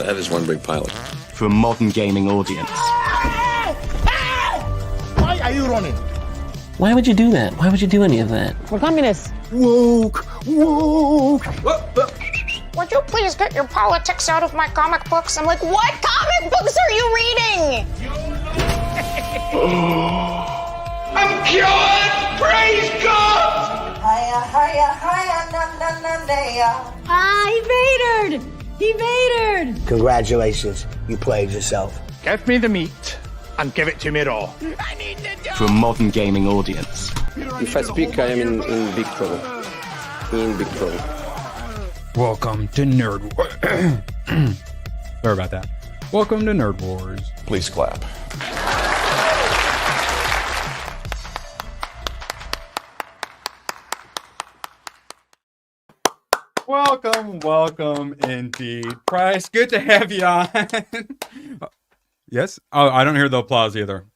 That is one big pilot. For a modern gaming audience. Why are you running? Why would you do that? Why would you do any of that? We're communists. Woke. Would you please get your politics out of my comic books? I'm like, what comic books are you reading? I'm cured! Praise God! He vatored! Congratulations, you played yourself. Give me the meat and give it to me raw. For a modern gaming audience. If I speak, I am in big trouble. In big trouble. Welcome to Nerd Wars. Sorry about that. Welcome to Nerd Wars. Please clap. Welcome indeed. Price, good to have you on. Yes? Oh, I don't hear the applause either.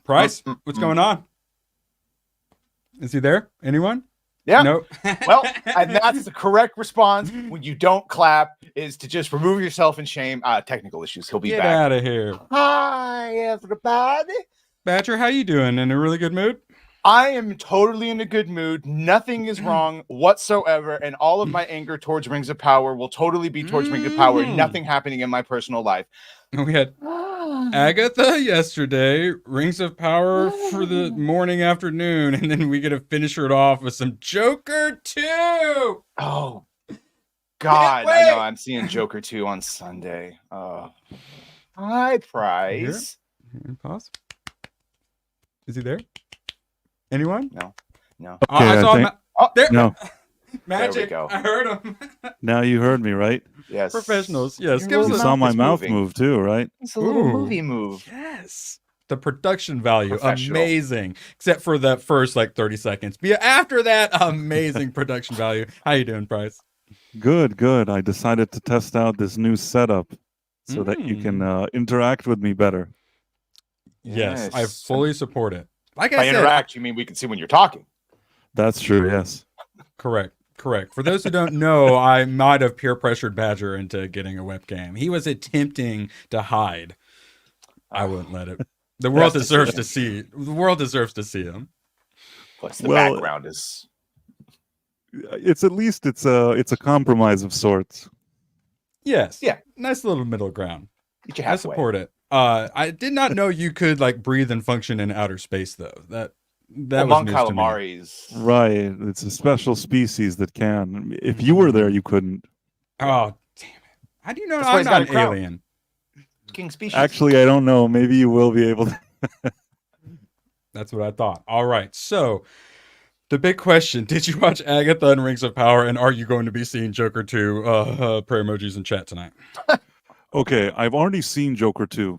Price, what's going on? Is he there? Anyone? Yeah. No. Well, and that's the correct response when you don't clap is to just remove yourself in shame. Technical issues. He'll be Get back. out of here. Hi, everybody. Badger, how you doing? In a really good mood? I am totally in a good mood. Nothing is wrong whatsoever, and all of my anger towards Rings of Power will totally be towards Rings of Power. Nothing happening in my personal life. We had Agatha yesterday, Rings of Power for the morning, afternoon, and then we get to finish it off with some Joker 2. Oh, God. I know. I'm seeing Joker 2 on Sunday. Hi, Price. Here, pause. Is he there? Anyone? No. Okay, I saw there. No. Magic. There we go. I heard him. Now you heard me, right? Yes. Professionals. Yes. Your You saw my mouth move too, right? It's a little Ooh. movie move. Yes. The production value, Professional. amazing. Except for that first 30 seconds. But yeah, after that, amazing production value. How you doing, Price? Good. I decided to test out this new setup so that you can interact with me better. Yes, I fully support it. Like By I said, interact, you mean we can see when you're talking. That's true, yes. Correct. For those who don't know, I might have peer pressured Badger into getting a webcam. He was attempting to hide. I wouldn't let it. The world deserves to see. The world deserves to see him. Plus, the background is. It's at least it's a compromise of sorts. Yes. Yeah. Nice little middle ground. Get you I halfway. support it. I did not know you could breathe and function in outer space though. That Among was news to me. calamaris. Right. It's a special species that can. If you were there, you couldn't. Oh, damn it. How do you know That's why I'm he's got not a an crown. alien? King species. Actually, I don't know. Maybe you will be able to. That's what I thought. All right. So the big question, did you watch Agatha and Rings of Power, and are you going to be seeing Joker 2 prayer emojis in chat tonight? Okay, I've already seen Joker 2,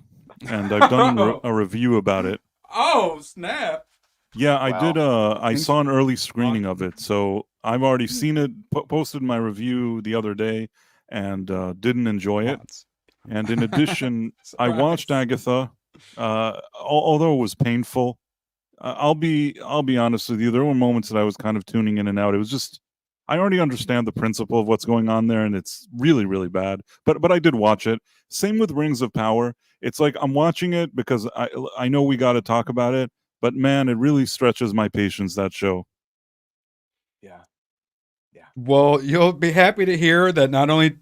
and I've done a review about it. Oh, snap. Yeah, I Wow. did. I saw an early screening of it, so I've already seen it. Posted my review the other day, and didn't enjoy it. And in addition, I watched Agatha. Although it was painful, I'll be honest with you. There were moments that I was kind of tuning in and out. It was just I already understand the principle of what's going on there, and it's really, really bad. But I did watch it. Same with Rings of Power. It's like I'm watching it because I know we got to talk about it. But man, it really stretches my patience, that show. Yeah. Well, you'll be happy to hear that not only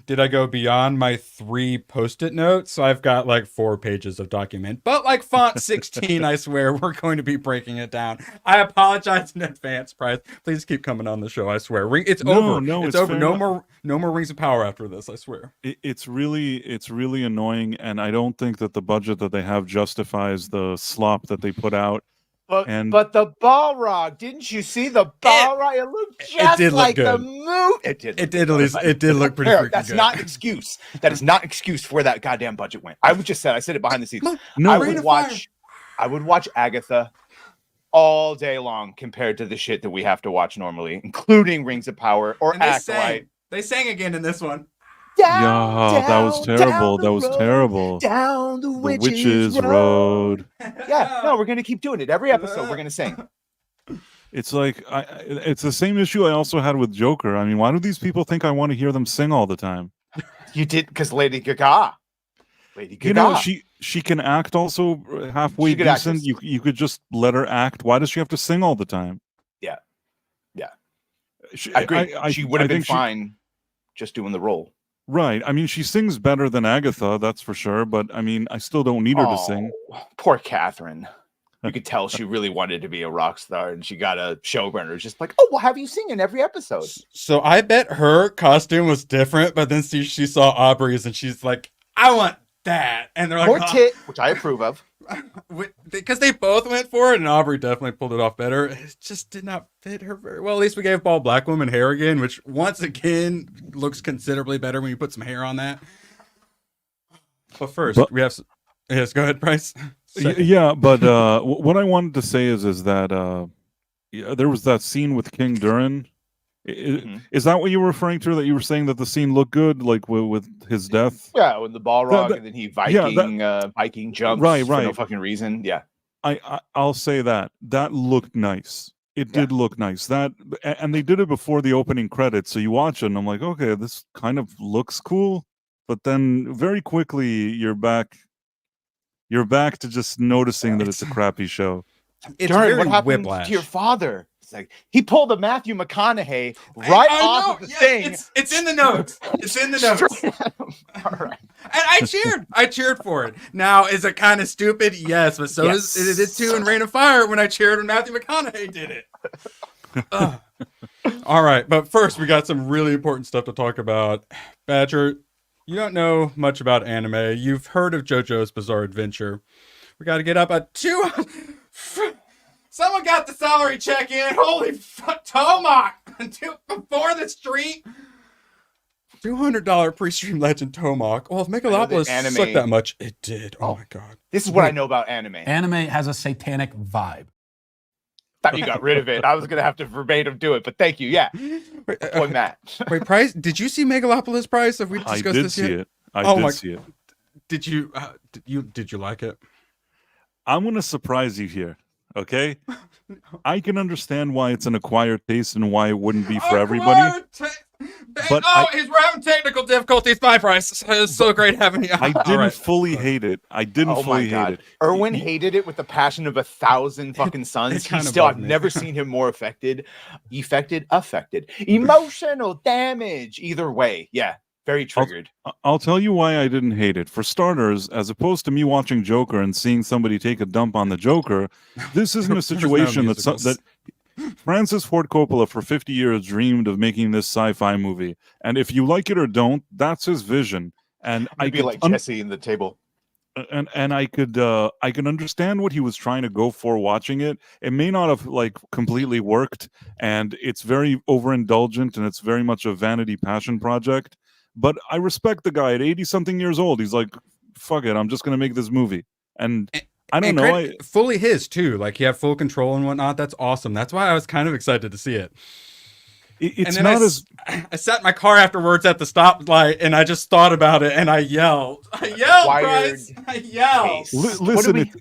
did I go beyond my 3 post-it notes, so I've got 4 pages of document, but font 16, I swear, we're going to be breaking it down. I apologize in advance, Price. Please keep coming on the show, I swear. It's over. No, it's over. No more Rings of Power after this, I swear. It's really annoying, and I don't think that the budget that they have justifies the slop that they put out. But the Balrog, didn't you see the Balrog? It looked just did look like good. the movie. It did. It did at least. It did look pretty freaking That's good. not an excuse. That is not an excuse for where that goddamn budget went. I said it behind the scenes. No, I would watch Agatha all day long compared to the shit that we have to watch normally, including Rings of Power or And they Acolyte. They sang again in this one. Yeah, that was terrible. That was terrible. Down the Witches Road. Yeah, no, we're gonna keep doing it every episode. We're gonna sing. It's like it's the same issue I also had with Joker. I mean, why do these people think I want to hear them sing all the time? You did because Lady Gaga. You know, she can act also halfway She could act decent. this- You could just let her act. Why does she have to sing all the time? Yeah. She, I agree. She would have been think fine just doing the role. Right. I mean, she sings better than Agatha, that's for sure. But I mean, I still don't need her to sing. Poor Catherine. You could tell she really wanted to be a rock star, and she got a showrunner just like, "Oh, we'll have you sing in every episode." So I bet her costume was different, but then she saw Aubrey's and she's like, I want that. And they're like, More tit, which I approve of. Because they both went for it, and Aubrey definitely pulled it off better. It just did not fit her very well. At least we gave Bald Black Woman hair again, which once again looks considerably better when you put some hair on that. But first, we have... Yes, go ahead, Bryce. Yeah, but what I wanted to say is that there was that scene with King Durin. Is that what you were referring to? That you were saying that the scene looked good, like with his death? Yeah, with the Balrog, and then he Viking jumps right. for no fucking reason. Yeah, I'll say that looked nice. It did look nice. And they did it before the opening credits, so you watch it, and I'm like, okay, this kind of looks cool. But then very quickly, you're back to just noticing that it's a crappy show. It's Durin, very what happened Whiplash. to your father? It's like he pulled a Matthew McConaughey right off of the thing. It's in the notes. It's in the notes. All right. And I cheered for it. Now, is it kind of stupid? Yes, but so is it too in Rain of Fire when I cheered when Matthew McConaughey did it. All right, but first we got some really important stuff to talk about. Badger, you don't know much about anime. You've heard of JoJo's Bizarre Adventure. We got to get up at 2... Someone got the salary check in. Holy fuck, Tomok! Before the street. $200 pre-stream legend Tomok. Well, if Megalopolis sucked that much, it did. Oh my god. This is what I know about anime. Anime has a satanic vibe. Thought you got rid of it. I was gonna have to verbatim do it, but thank you. Yeah. Boy, Matt. Wait, Price, did you see Megalopolis, Price? Have we discussed this yet? I did see it. Did you like it? I'm gonna surprise you here. Okay, I can understand why it's an acquired taste and why it wouldn't be for everybody. But we're having technical difficulties. Bye, Price. It's so great having you. I didn't fully hate it. I didn't fully hate it. Erwin hated it with the passion of 1,000 fucking suns. I've never seen him more affected. Emotional damage. Either way, yeah. Very triggered. I'll tell you why I didn't hate it. For starters, as opposed to me watching Joker and seeing somebody take a dump on the Joker, this isn't a situation that Francis Ford Coppola for 50 years dreamed of making this sci-fi movie. And if you like it or don't, that's his vision. And I'd be like Jesse in the table. And I can understand what he was trying to go for watching it. It may not have like completely worked, and it's very overindulgent, and it's very much a vanity passion project. But I respect the guy at 80-something years old. He's like, fuck it, I'm just going to make this movie. And I don't know. Fully his, too. Like, he had full control and whatnot. That's awesome. That's why I was kind of excited to see it. I sat in my car afterwards at the stoplight, and I just thought about it, and I yelled. Bryce. I yelled. Listen,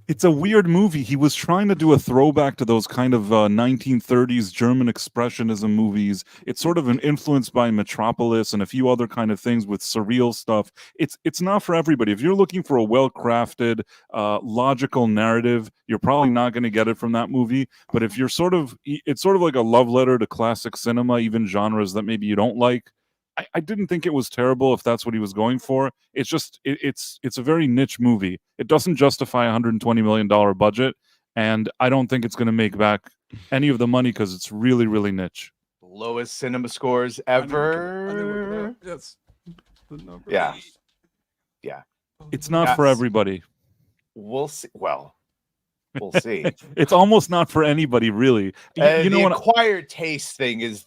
it's a weird movie. He was trying to do a throwback to those kind of 1930s German expressionism movies. It's sort of influenced by Metropolis and a few other kind of things with surreal stuff. It's not for everybody. If you're looking for a well-crafted, logical narrative, you're probably not going to get it from that movie. But if you're it's sort of like a love letter to classic cinema, even genres that maybe you don't like. I didn't think it was terrible if that's what he was going for. It's just it's a very niche movie. It doesn't justify $120 million budget, and I don't think it's going to make back any of the money because it's really, really niche. Lowest cinema scores ever. Yes. The number. Yeah. It's not for everybody. We'll see. Well, we'll see. It's almost not for anybody, really. You know, the acquired taste thing is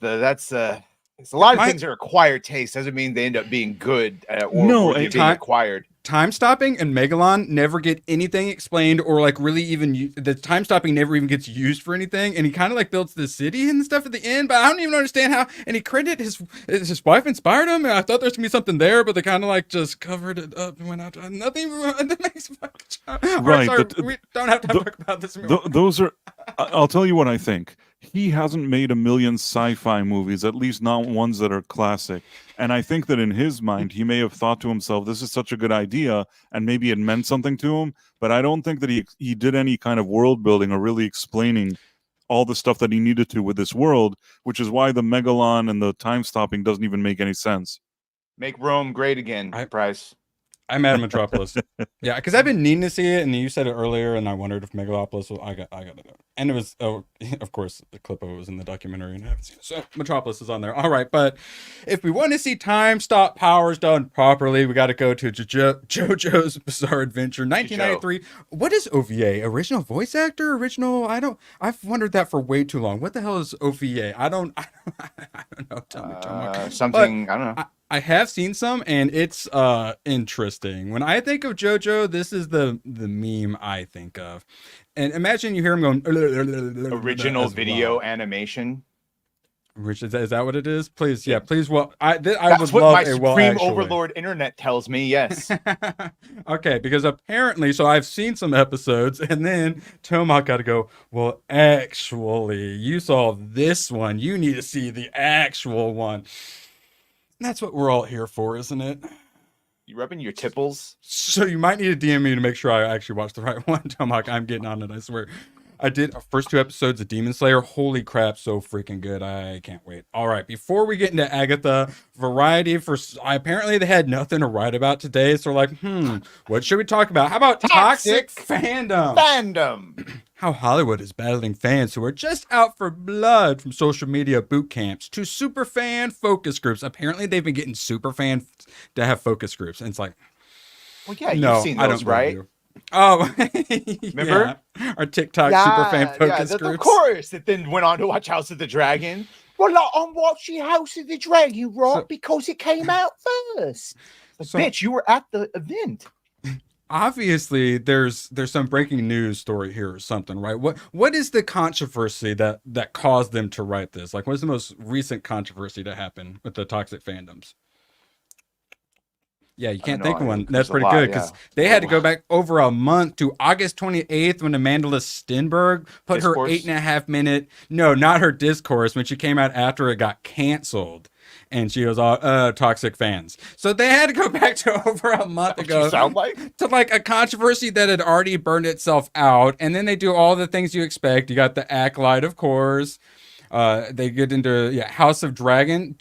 a lot of things are acquired taste. Doesn't mean they end up being good or being acquired. Time stopping and Megalon never get anything explained or like really even the time stopping never even gets used for anything. And he kind of like builds the city and stuff at the end, but I don't even understand how. And he credited his wife inspired him. And I thought there's gonna be something there, but they kind of like just covered it up and went out. Nothing. That makes right. Sorry, we don't have to talk about this. Those are. I'll tell you what I think. he hasn't made a million sci-fi movies, at least not ones that are classic. And I think that in his mind, he may have thought to himself, this is such a good idea, and maybe it meant something to him, but I don't think that he did any kind of world building or really explaining all the stuff that he needed to with this world, which is why the Megalon and the time stopping doesn't even make any sense. Make Rome great again, Price. I'm at Metropolis. Yeah, because I've been needing to see it, and you said it earlier, and I wondered if Megalopolis. I got to know. And it was, of course, the clip of it was in the documentary, and I haven't seen it. So Metropolis is on there. All right, but if we want to see time stop powers done properly, we got to go to JoJo's Bizarre Adventure, 1993. What is OVA? Original voice actor? Original? I've wondered that for way too long. What the hell is OVA? I don't know. Tell me. Something, I don't know. I have seen some, and it's interesting. When I think of JoJo, this is the meme I think of. And imagine you hear him going original video animation. Rich, is that what it is? Please, yeah, please. Well, That's what my supreme overlord internet tells me. Yes. Okay, because apparently, so I've seen some episodes, and then Tomac got to go. Well, actually, you saw this one. You need to see the actual one. That's what we're all here for, isn't it? You rubbing your tipples? So you might need to DM me to make sure I actually watched the right one. Tomac, I'm getting on it, I swear. I did first 2 episodes of Demon Slayer. Holy crap, so freaking good. I can't wait. All right, before we get into Agatha, variety for... Apparently they had nothing to write about today, so we're like, what should we talk about? How about toxic fandom? How Hollywood is battling fans who are just out for blood, from social media boot camps to super fan focus groups. Apparently they've been getting super fans to have focus groups, and it's like... Well, yeah, you've seen those, right? Oh, remember our TikTok super fan focus groups? Of course, that then went on to watch House of the Dragon. Well, I'm watching House of the Dragon, right? Because it came out first. Bitch, you were at the event. Obviously, there's some breaking news story here or something, right? What is the controversy that caused them to write this? Like, what's the most recent controversy to happen with the toxic fandoms? Yeah, you can't think of one. That's pretty good, because they had to go back over a month to August 28th when Amanda Stenberg put her 8.5 minute, no, not her discourse, when she came out after it got canceled. And she was all toxic fans. So they had to go back to over a month ago to like a controversy that had already burned itself out. And then they do all the things you expect. You got the Acolyte, of course. They get into House of Dragon.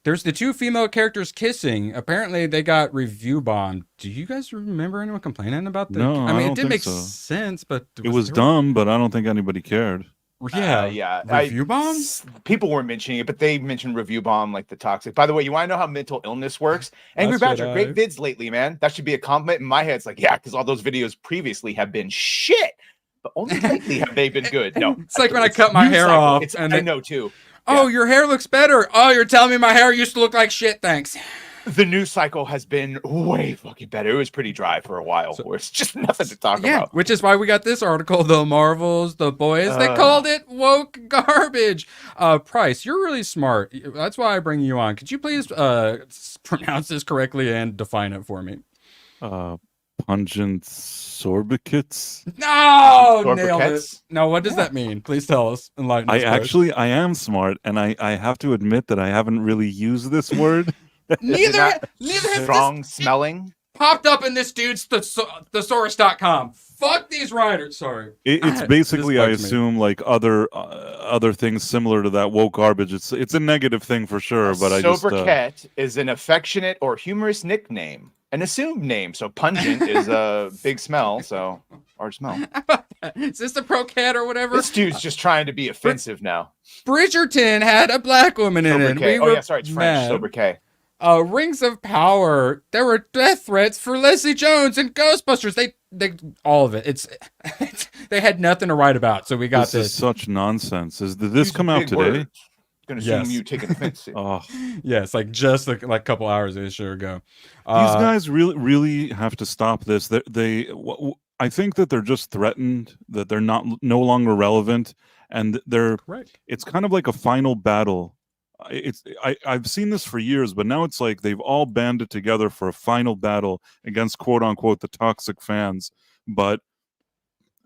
There's the 2 female characters kissing. Apparently, they got review bombed. Do you guys remember anyone complaining about that? No, I mean, don't it did think make so. sense, but it was dumb. But I don't think anybody cared. Yeah. Review bombs? People were mentioning it, but they mentioned review bomb like the toxic. By the way, you want to know how mental illness works? Angry Badger, great vids lately, man. That should be a compliment. In my head, it's like, yeah, because all those videos previously have been shit, but only lately have they been good. No, it's like when I cut my hair off. And I know too. Oh, your hair looks better. Oh, you're telling me my hair used to look like shit. Thanks. The news cycle has been way fucking better. It was pretty dry for a while, where it's just nothing to talk about. Which is why we got this article, The Marvels, The Boys. They called it woke garbage. Price, you're really smart. That's why I bring you on. Could you please pronounce this correctly and define it for me? Pungent sorbicutes? No! Nailed it. Now, what does that mean? Please tell us. Enlighten us. I am smart, and I have to admit that I haven't really used this word. Neither strong smelling popped up in this dude's thesaurus.com. Fuck these writers. Sorry. It's basically, I assume, like other things similar to that woke garbage. It's a negative thing for sure, but I just sobriquet is an affectionate or humorous nickname, an assumed name. So pungent is a big smell, or smell. Is this a pro cat or whatever? This dude's just trying to be offensive now. Bridgerton had a black woman in it. It's French. Sobriquet. Rings of Power. There were death threats for Leslie Jones and Ghostbusters. They all of it. It's they had nothing to write about, so we got this. This is such nonsense. Did this come out today? Gonna assume you take offense to. Oh, yes, like just like a couple hours ago. These guys really have to stop this. I think that they're just threatened, that they're no longer relevant, and it's kind of like a final battle. I've seen this for years, but now it's like they've all banded together for a final battle against quote unquote the toxic fans. But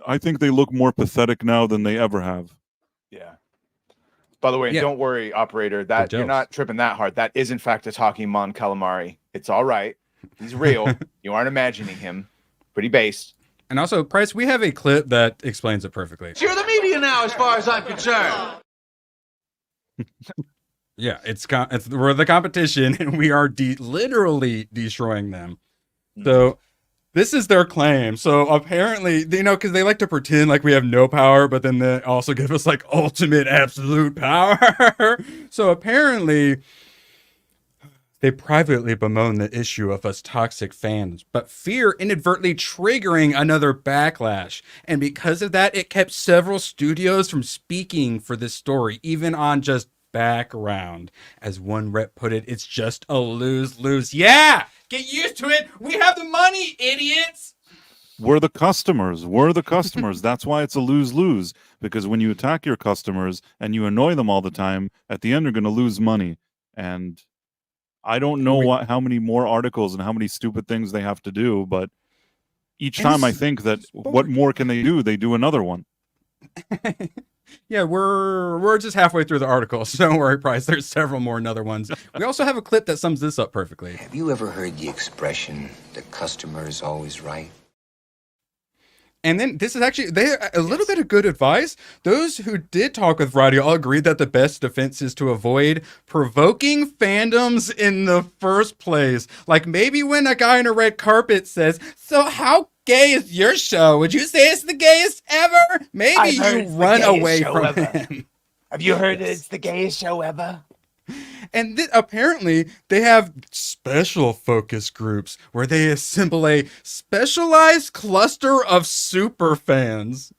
I think they look more pathetic now than they ever have. Yeah. By the way, Yeah. don't worry, operator. That you're not tripping that hard. That is in fact a talking Mon Calamari. It's all right. He's real. You aren't imagining him. Pretty based. And also, Price, we have a clip that explains it perfectly. You're the media now, as far as I'm concerned. Yeah, we're the competition, and we are literally destroying them. So this is their claim. So apparently, because they like to pretend like we have no power, but then they also give us like ultimate absolute power. So apparently, they privately bemoan the issue of us toxic fans, but fear inadvertently triggering another backlash. And because of that, it kept several studios from speaking for this story, even on just background. As one rep put it, it's just a lose-lose. Yeah! Get used to it! We have the money, idiots! We're the customers. That's why it's a lose-lose. Because when you attack your customers and you annoy them all the time, at the end you're going to lose money. And I don't know how many more articles and how many stupid things they have to do, but each time I think that what more can they do? They do another one. Yeah, we're just halfway through the article, so don't worry, Price. There's several more other ones. We also have a clip that sums this up perfectly. Have you ever heard the expression, the customer is always right? And then this is actually a little bit of good advice. Those who did talk with Variety all agreed that the best defense is to avoid provoking fandoms in the first place. Like maybe when a guy on a red carpet says, "So how gay is your show? Would you say it's the gayest ever?" Maybe you run away from him. Have you heard it's the gayest show ever? And apparently they have special focus groups where they assemble a specialized cluster of super fans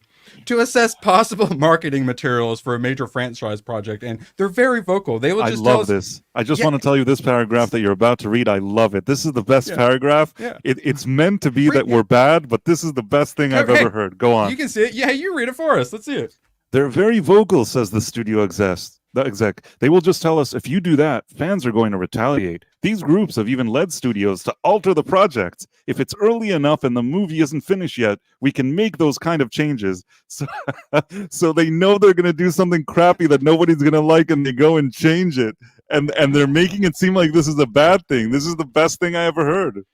to assess possible marketing materials for a major franchise project. And they're very vocal. They will just I love this. I just want to tell you this paragraph that you're about to read. I love it. This is the best paragraph. Yeah. It's meant to be that we're bad, but this is the best thing I've ever heard. Go on. You can see it. Yeah, you read it for us. Let's see it. They're very vocal, says the studio exec. They will just tell us, if you do that, fans are going to retaliate. These groups have even led studios to alter the projects. If it's early enough and the movie isn't finished yet, we can make those kind of changes. So they know they're going to do something crappy that nobody's going to like, and they go and change it. And they're making it seem like this is a bad thing. This is the best thing I ever heard.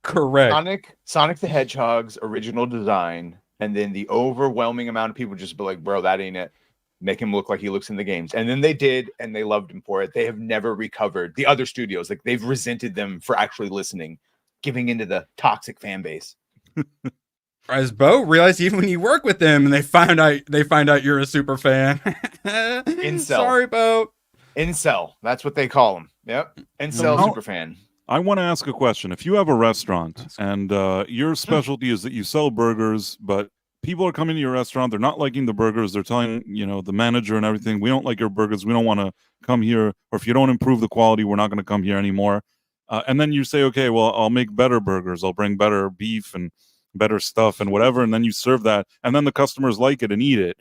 Correct. Sonic the Hedgehog's original design, and then the overwhelming amount of people just be like, bro, that ain't it. Make him look like he looks in the games. And then they did, and they loved him for it. They have never recovered. The other studios, like, they've resented them for actually listening, giving into the toxic fan base. As Bo realized, even when you work with them and they find out you're a super fan. Incel. Sorry, Bo. Incel. That's what they call them. Yep. Incel super fan. I want to ask a question. If you have a restaurant and your specialty is that you sell burgers, but people are coming to your restaurant, they're not liking the burgers, they're telling, the manager and everything, we don't like your burgers, we don't want to come here, or if you don't improve the quality, we're not going to come here anymore. And then you say, okay, well, I'll make better burgers, I'll bring better beef and better stuff and whatever, and then you serve that, and then the customers like it and eat it.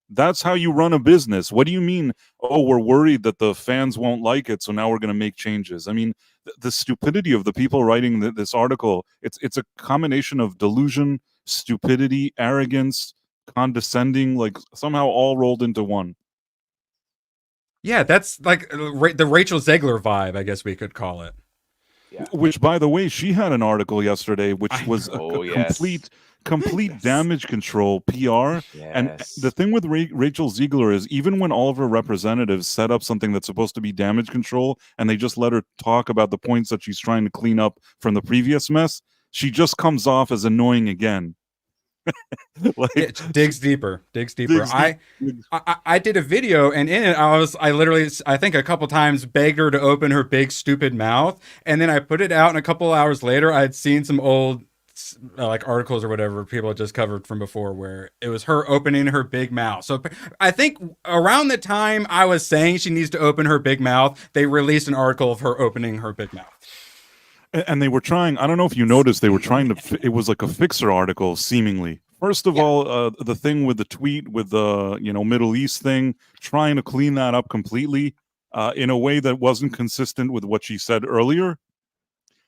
That's how you run a business. What do you mean, oh, we're worried that the fans won't like it, so now we're going to make changes? I mean, the stupidity of the people writing this article, it's a combination of delusion, stupidity, arrogance, condescending, like somehow all rolled into one. Yeah, that's like the Rachel Zegler vibe, I guess we could call it. Yeah. Which, by the way, she had an article yesterday, which was complete damage control PR. Yes. And the thing with Rachel Zegler is, even when all of her representatives set up something that's supposed to be damage control and they just let her talk about the points that she's trying to clean up from the previous mess, she just comes off as annoying again. It digs deeper. I did a video, and in it I literally I think a couple times begged her to open her big stupid mouth, and then I put it out, and a couple hours later I had seen some old like articles or whatever people had just covered from before where it was her opening her big mouth. So I think around the time I was saying she needs to open her big mouth, they released an article of her opening her big mouth. And they were trying, I don't know if you noticed, they were trying to, it was like a fixer article, seemingly. First of all, the thing with the tweet with the, Middle East thing, trying to clean that up completely in a way that wasn't consistent with what she said earlier.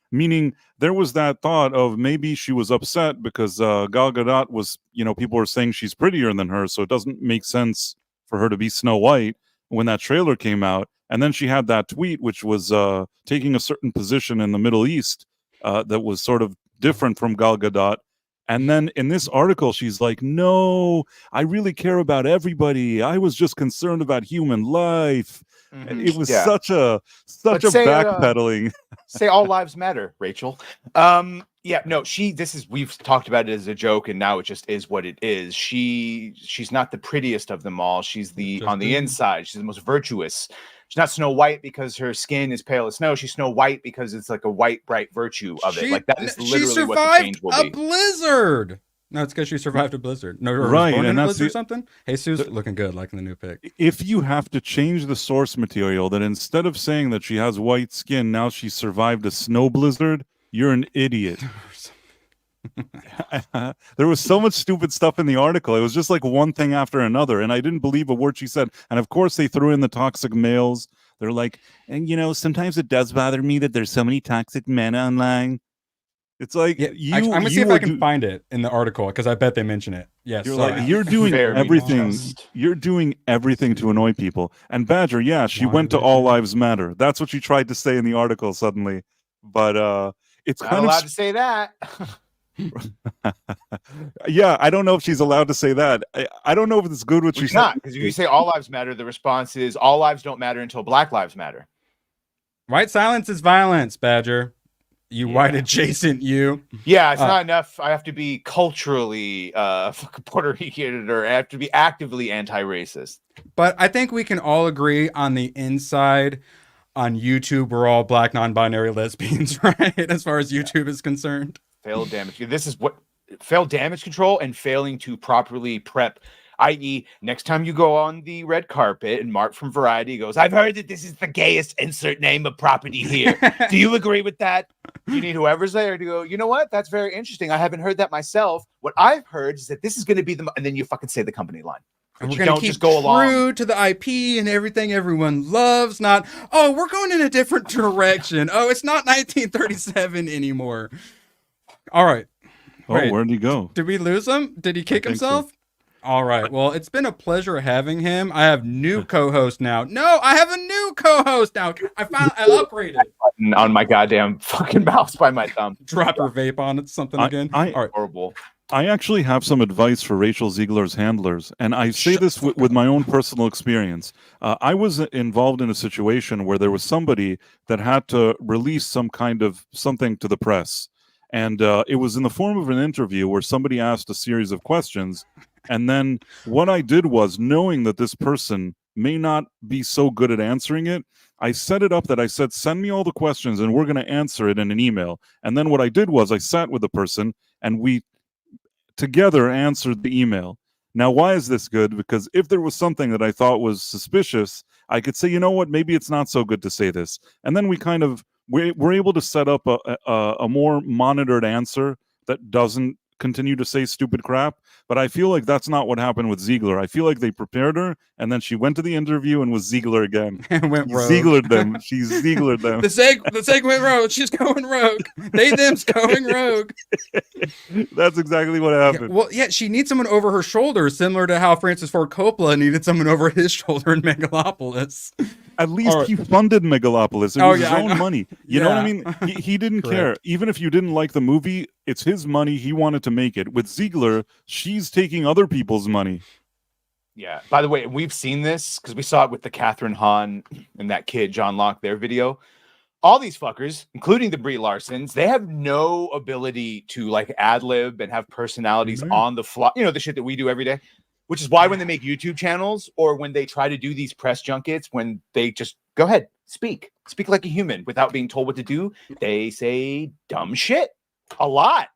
Meaning there was that thought of maybe she was upset because Gal Gadot was, people were saying she's prettier than her, so it doesn't make sense for her to be Snow White. when that trailer came out, and then she had that tweet which was taking a certain position in the Middle East that was sort of different from Gal Gadot. And then in this article, she's like, "No, I really care about everybody. I was just concerned about human life." Mm-hmm. It was such a backpedaling. Say all lives matter, Rachel. We've talked about it as a joke, and now it just is what it is. She's not the prettiest of them all. She's on the inside. She's the most virtuous. She's not Snow White because her skin is pale as snow. She's Snow White because it's like a white, bright virtue of it. Like that is literally what the change will be. She survived a blizzard. No, it's because she survived a blizzard. No, right, and that's blizzard or something. Jesus looking good, like in the new pic. If you have to change the source material, that instead of saying that she has white skin, now she survived a snow blizzard, you're an idiot. There was so much stupid stuff in the article. It was just like one thing after another, and I didn't believe a word she said. And of course, they threw in the toxic males. They're like, and sometimes it does bother me that there's so many toxic men online. It's like I'm gonna see if I can find it in the article because I bet they mention it. Yes, you're doing everything. You're doing everything to annoy people. And Badger, she went to All Lives Matter. That's what she tried to say in the article suddenly, but it's not kind allowed of to say that. I don't know if she's allowed to say that. I don't know if it's good what she said. Because if you say all lives matter, the response is all lives don't matter until Black lives matter. White silence is violence, Badger. You white adjacent, you. Yeah, it's not enough. I have to be culturally Puerto Rican, or I have to be actively anti-racist. But I think we can all agree on the inside. On YouTube, we're all black non-binary lesbians, right? As far as YouTube is concerned. Failed damage. This is what failed damage control and failing to properly prep. I.e., next time you go on the red carpet and Mark from Variety goes, "I've heard that this is the gayest insert name of property here. Do you agree with that?" You need whoever's there to go, "You know what? That's very interesting. I haven't heard that myself. What I've heard is that this is going to be the..." And then you fucking say the company line. And we're going to keep true to the IP and everything everyone loves. Not, we're going in a different direction. It's not 1937 anymore. All right. Wait, where'd he go? Did we lose him? Did he kick himself? So. All right. Well, it's been a pleasure having him. I have new co-host now. No, I have a new co-host now. I upgraded. On my goddamn fucking mouse by my thumb. Drop your vape on it, something again. All right. Horrible. I actually have some advice for Rachel Zegler's handlers, and I say this with my own personal experience. I was involved in a situation where there was somebody that had to release some kind of something to the press, and it was in the form of an interview where somebody asked a series of questions, and then what I did was, knowing that this person may not be so good at answering it, I set it up that I said, "Send me all the questions, and we're going to answer it in an email." And then what I did was I sat with the person, and we together answered the email. Now, why is this good? Because if there was something that I thought was suspicious, I could say, you know what, maybe it's not so good to say this. And then we're able to set up a more monitored answer that doesn't continue to say stupid crap. But I feel like that's not what happened with Zegler. I feel like they prepared her, and then she went to the interview and was Zegler again. And went rogue. Zeglered them. She's Zeglered them. The seg went rogue. She's going rogue. Them's going rogue. That's exactly what happened. She needs someone over her shoulder, similar to how Francis Ford Coppola needed someone over his shoulder in Megalopolis. At least he funded Megalopolis. It was his own money. You know what I mean? He didn't care. Even if you didn't like the movie, it's his money. He wanted to make it. With Zegler, she's taking other people's money. Yeah. By the way, we've seen this because we saw it with the Catherine Hahn and that kid, John Locke, their video. All these fuckers, including the Brie Larsons, they have no ability to like ad-lib and have personalities on the fly. You know, the shit that we do every day. Which is why when they make YouTube channels or when they try to do these press junkets, when they just go ahead, speak like a human without being told what to do, they say dumb shit a lot.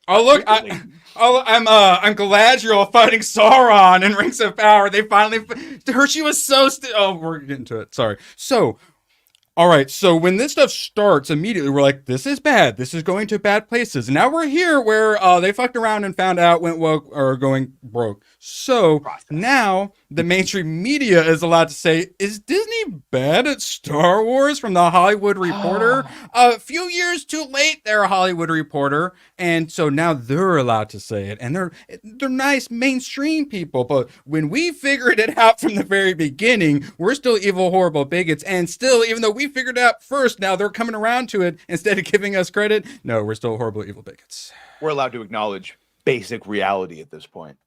Oh look! I'm glad you're all fighting Sauron in Rings of Power. They finally, she was so. We're getting to it. Sorry. So, All right, so when this stuff starts, immediately we're like, this is bad. This is going to bad places. And now we're here where they fucked around and found out went woke or going broke. So now the mainstream media is allowed to say, is Disney bad at Star Wars from the Hollywood Reporter? A few years too late, they're a Hollywood Reporter. And so now they're allowed to say it. And they're nice mainstream people. But when we figured it out from the very beginning, we're still evil, horrible bigots. And still, even though we figured it out first, now they're coming around to it instead of giving us credit. No, we're still horrible, evil bigots. We're allowed to acknowledge basic reality at this point.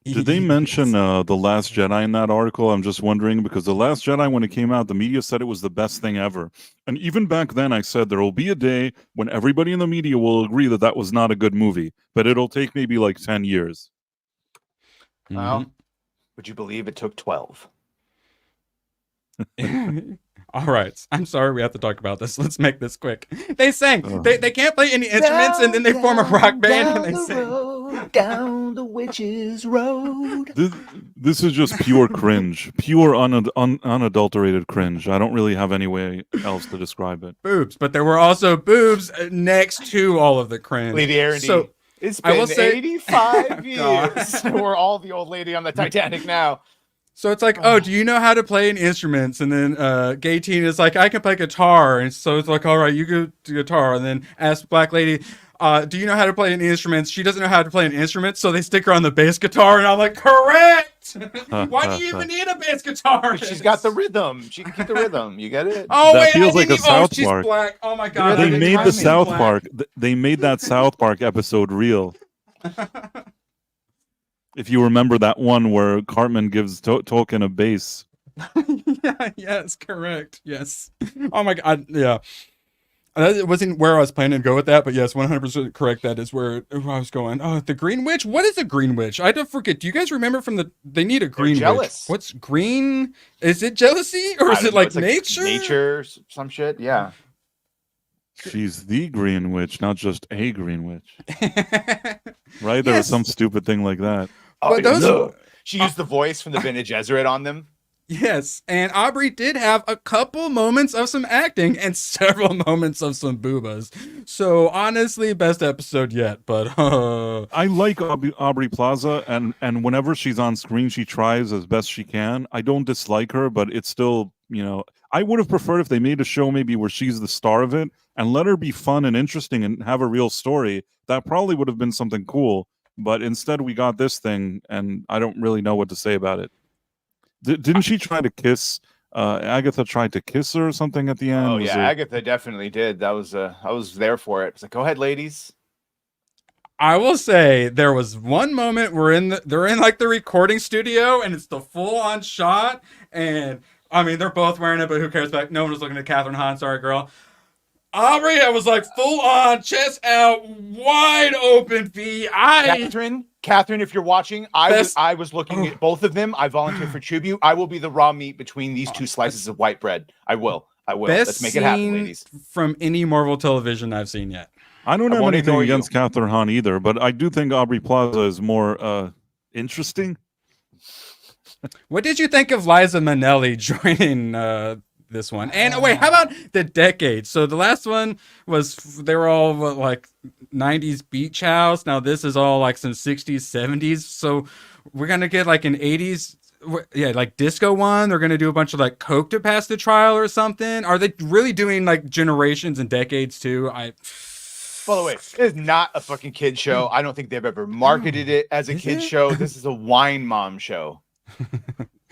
Did they mention The Last Jedi in that article? I'm just wondering, because The Last Jedi, when it came out, the media said it was the best thing ever. And even back then, I said there will be a day when everybody in the media will agree that that was not a good movie, but it'll take maybe like 10 years. Well, would you believe it took 12? All right. I'm sorry we have to talk about this. Let's make this quick. They sang. They can't play any instruments, and then they form a rock band and they sing. Down the witch's road. This is just pure cringe. Pure unadulterated cringe. I don't really have any way else to describe it. Boobs. But there were also boobs next to all of the cringe. Lady Aaron, so it's been 85 years. We're all the old lady on the Titanic now. So it's like, oh, do you know how to play any instruments? And then gay teen is like, I can play guitar. And so it's like, all right, you go to guitar. And then ask black lady, do you know how to play any instruments? She doesn't know how to play an instrument, so they stick her on the bass guitar. And I'm like, correct! Why do you even need a bass guitar? She's got the rhythm. She can keep the rhythm. You get it? Oh, That wait, feels like a South she's Park. black. Oh, my God. They made the South black. Park. They made that South Park episode real. If you remember that one where Cartman gives Tolkien a bass. Yeah, yes, correct. Yes. Oh my God. Yeah. That wasn't where I was planning to go with that, but yes, 100% correct. That is where I was going. Oh, the Green Witch? What is a Green Witch? I don't forget. Do you guys remember from they need a Green jealous. Witch? What's green? Is it jealousy or is it like nature? Nature, some shit. Yeah. She's the Green Witch, not just a Green Witch. Right? There was some stupid thing like that. But those, she used the voice from the Bene Gesserit on them. Yes, and Aubrey did have a couple moments of some acting and several moments of some boobas. So honestly, best episode yet. But I like Aubrey Plaza, and whenever she's on screen, she tries as best she can. I don't dislike her, but it's still, I would have preferred if they made a show maybe where she's the star of it and let her be fun and interesting and have a real story. That probably would have been something cool. But instead, we got this thing, and I don't really know what to say about it. Didn't she try to kiss? Agatha tried to kiss her or something at the end. Oh yeah, Agatha definitely did. I was there for it. It's like, go ahead, ladies. I will say there was one moment they're in like the recording studio, and it's the full on shot, and I mean they're both wearing it, but who cares? But no one was looking at Catherine Hahn. Sorry, girl. Aubrey, I was like full on, chest out, wide open. Catherine, if you're watching, I was looking at both of them. I volunteer for tribute. I will be the raw meat between these two slices of white bread. I will. Let's make it happen, ladies. From any Marvel television I've seen yet. I don't have anything against Catherine Hahn either, but I do think Aubrey Plaza is more interesting. What did you think of Liza Minnelli joining this one? And wait, how about the decades? So the last one was they were all like 90s beach house. Now this is all like some 60s, 70s. So we're gonna get like an 80s, like disco one. They're gonna do a bunch of like coke to pass the trial or something. Are they really doing like generations and decades too? By the way, it is not a fucking kid show. I don't think they've ever marketed it as a kid show. This is a wine mom show.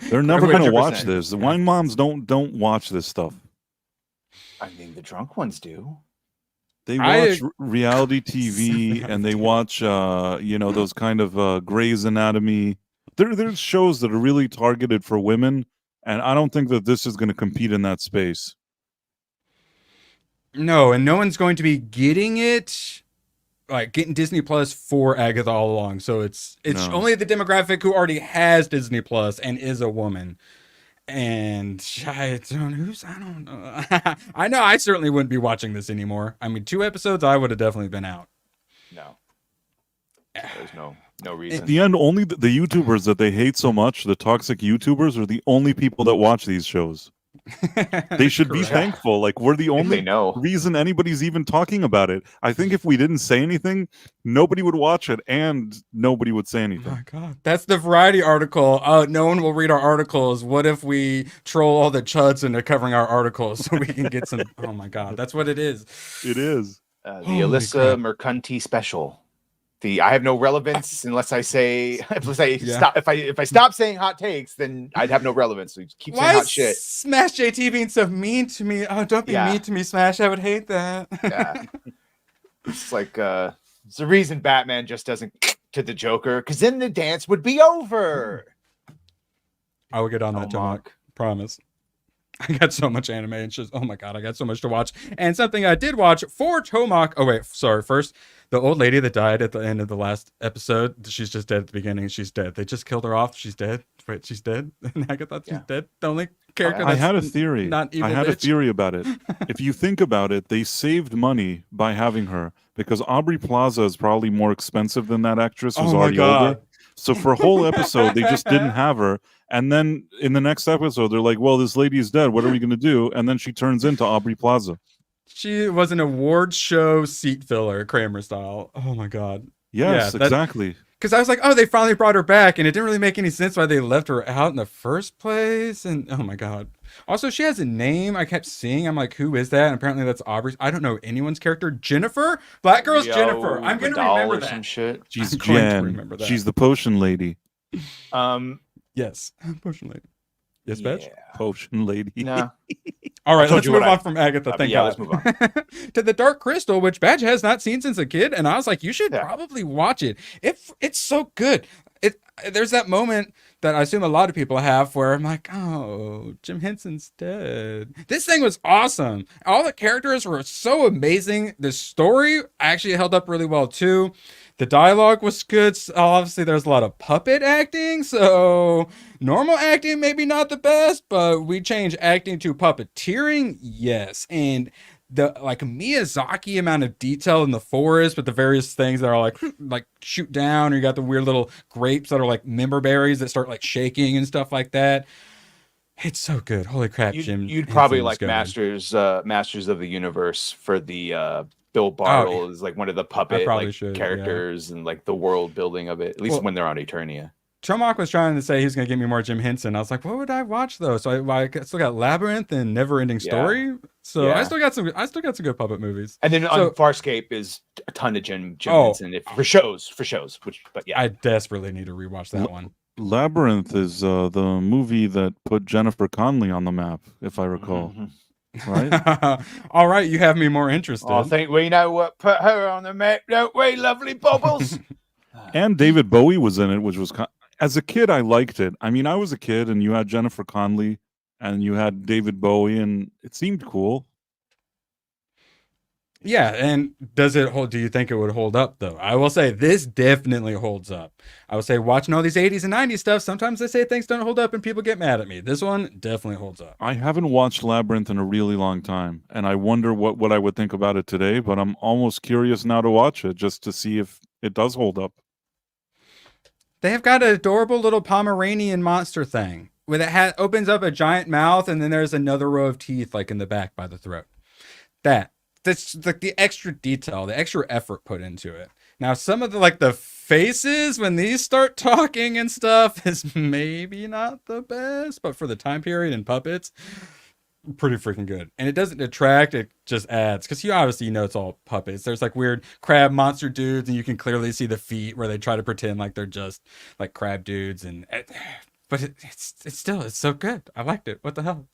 They're never going to watch this. The wine moms don't watch this stuff. I mean, the drunk ones do. They watch reality TV and they watch, those kind of Grey's Anatomy. There's shows that are really targeted for women, and I don't think that this is going to compete in that space. No, and no one's going to be getting it. Like getting Disney Plus for Agatha All Along, so it's only the demographic who already has Disney Plus and is a woman. And I don't know. I know I certainly wouldn't be watching this anymore. I mean, 2 episodes, I would have definitely been out. No, there's no reason. At the end, only the YouTubers that they hate so much, the toxic YouTubers, are the only people that watch these shows. They should be Correct. thankful. Like, we're the If only they know. reason anybody's even talking about it. I think if we didn't say anything, nobody would watch it and nobody would say Oh anything. my God. That's the Variety article. No one will read our articles. What if we troll all the chuds into covering our articles so we can get some? Oh my God. That's what it is. It is. The Holy Alyssa crap. Mercanti special. I have no relevance unless I say Yeah. stop. If I stop saying hot takes, then I'd have no relevance. So you keep saying Why hot is shit. Smash JT being so mean to me? Oh, don't be Yeah. mean to me, Smash. I would hate that. Yeah. It's like it's the reason Batman just doesn't to the Joker, because then the dance would be over. I will get on that, Tomac. Promise. I got so much anime and just, oh my God, I got so much to watch. And something I did watch for Tomac. Oh, wait, sorry. First, the old lady that died at the end of the last episode, she's just dead at the beginning. She's dead. They just killed her off. She's dead. Wait, she's dead? And I thought she's dead. The only character I that's had a theory. not evil I had a bitch. theory about it. If you think about it, they saved money by having her because Aubrey Plaza is probably more expensive than that actress who's Oh my already God. older. So for a whole episode, they just didn't have her. And then in the next episode, they're like, well, this lady is dead. What are we going to do? And then she turns into Aubrey Plaza. She was an award show seat filler, Kramer style. Oh my God. Yes, Yeah, exactly. Because I was like, oh, they finally brought her back, and it didn't really make any sense why they left her out in the first place. And oh my God. Also, she has a name I kept seeing. I'm like, who is that? And apparently that's Aubrey's. I don't know anyone's character. Jennifer? Black girl's Jennifer. I'm going to remember that. Some shit. She's I'm going to Jen. remember that. She's the potion lady. Yes. Potion lady. Yes, Betch? Potion lady. No. All right, told let's you move what on from Agatha. Thank yeah, God. let's move on. To the Dark Crystal, which Badge has not seen since a kid, and I was like, you should probably watch it. It's so good. There's that moment that I assume a lot of people have where I'm like, oh, Jim Henson's dead. This thing was awesome. All the characters were so amazing. The story actually held up really well too. The dialogue was good. Obviously, there's a lot of puppet acting, so normal acting maybe not the best, but we changed acting to puppeteering, yes. And the like Miyazaki amount of detail in the forest with the various things that are like shoot down, or you got the weird little grapes that are like member berries that start like shaking and stuff like that. It's so good. Holy crap, Jim. You'd probably Henson's like good. Masters of the Universe for the Bill Bartle is like one of the puppet characters and like the world building of it, at least when they're on Eternia. Tomac was trying to say he's going to give me more Jim Henson. I was like, what would I watch though? So I still got Labyrinth and Never Ending Story. So I still got some good puppet movies. And then on Farscape is a ton of Jim Henson for shows. But yeah, I desperately need to rewatch that one. Labyrinth is the movie that put Jennifer Connelly on the map, if I recall. Right? All right, you have me more interested. I think we know what put her on the map, don't we, lovely bubbles? And David Bowie was in it, which was as a kid I liked it. I mean, I was a kid, and you had Jennifer Connelly, and you had David Bowie, and it seemed cool. Yeah, and does it hold? Do you think it would hold up though? I will say this definitely holds up. I will say watching all these 80s and 90s stuff, sometimes they say things don't hold up and people get mad at me. This one definitely holds up. I haven't watched Labyrinth in a really long time, and I wonder what I would think about it today, but I'm almost curious now to watch it just to see if it does hold up. They have got an adorable little Pomeranian monster thing where it opens up a giant mouth and then there's another row of teeth like in the back by the throat. That's like the extra detail, the extra effort put into it. Now, some of the faces when these start talking and stuff is maybe not the best, but for the time period and puppets, pretty freaking good. And it doesn't detract, it just adds, because you obviously know it's all puppets. There's like weird crab monster dudes, and you can clearly see the feet where they try to pretend like they're just like crab dudes. But it's still so good. I liked it. What the hell?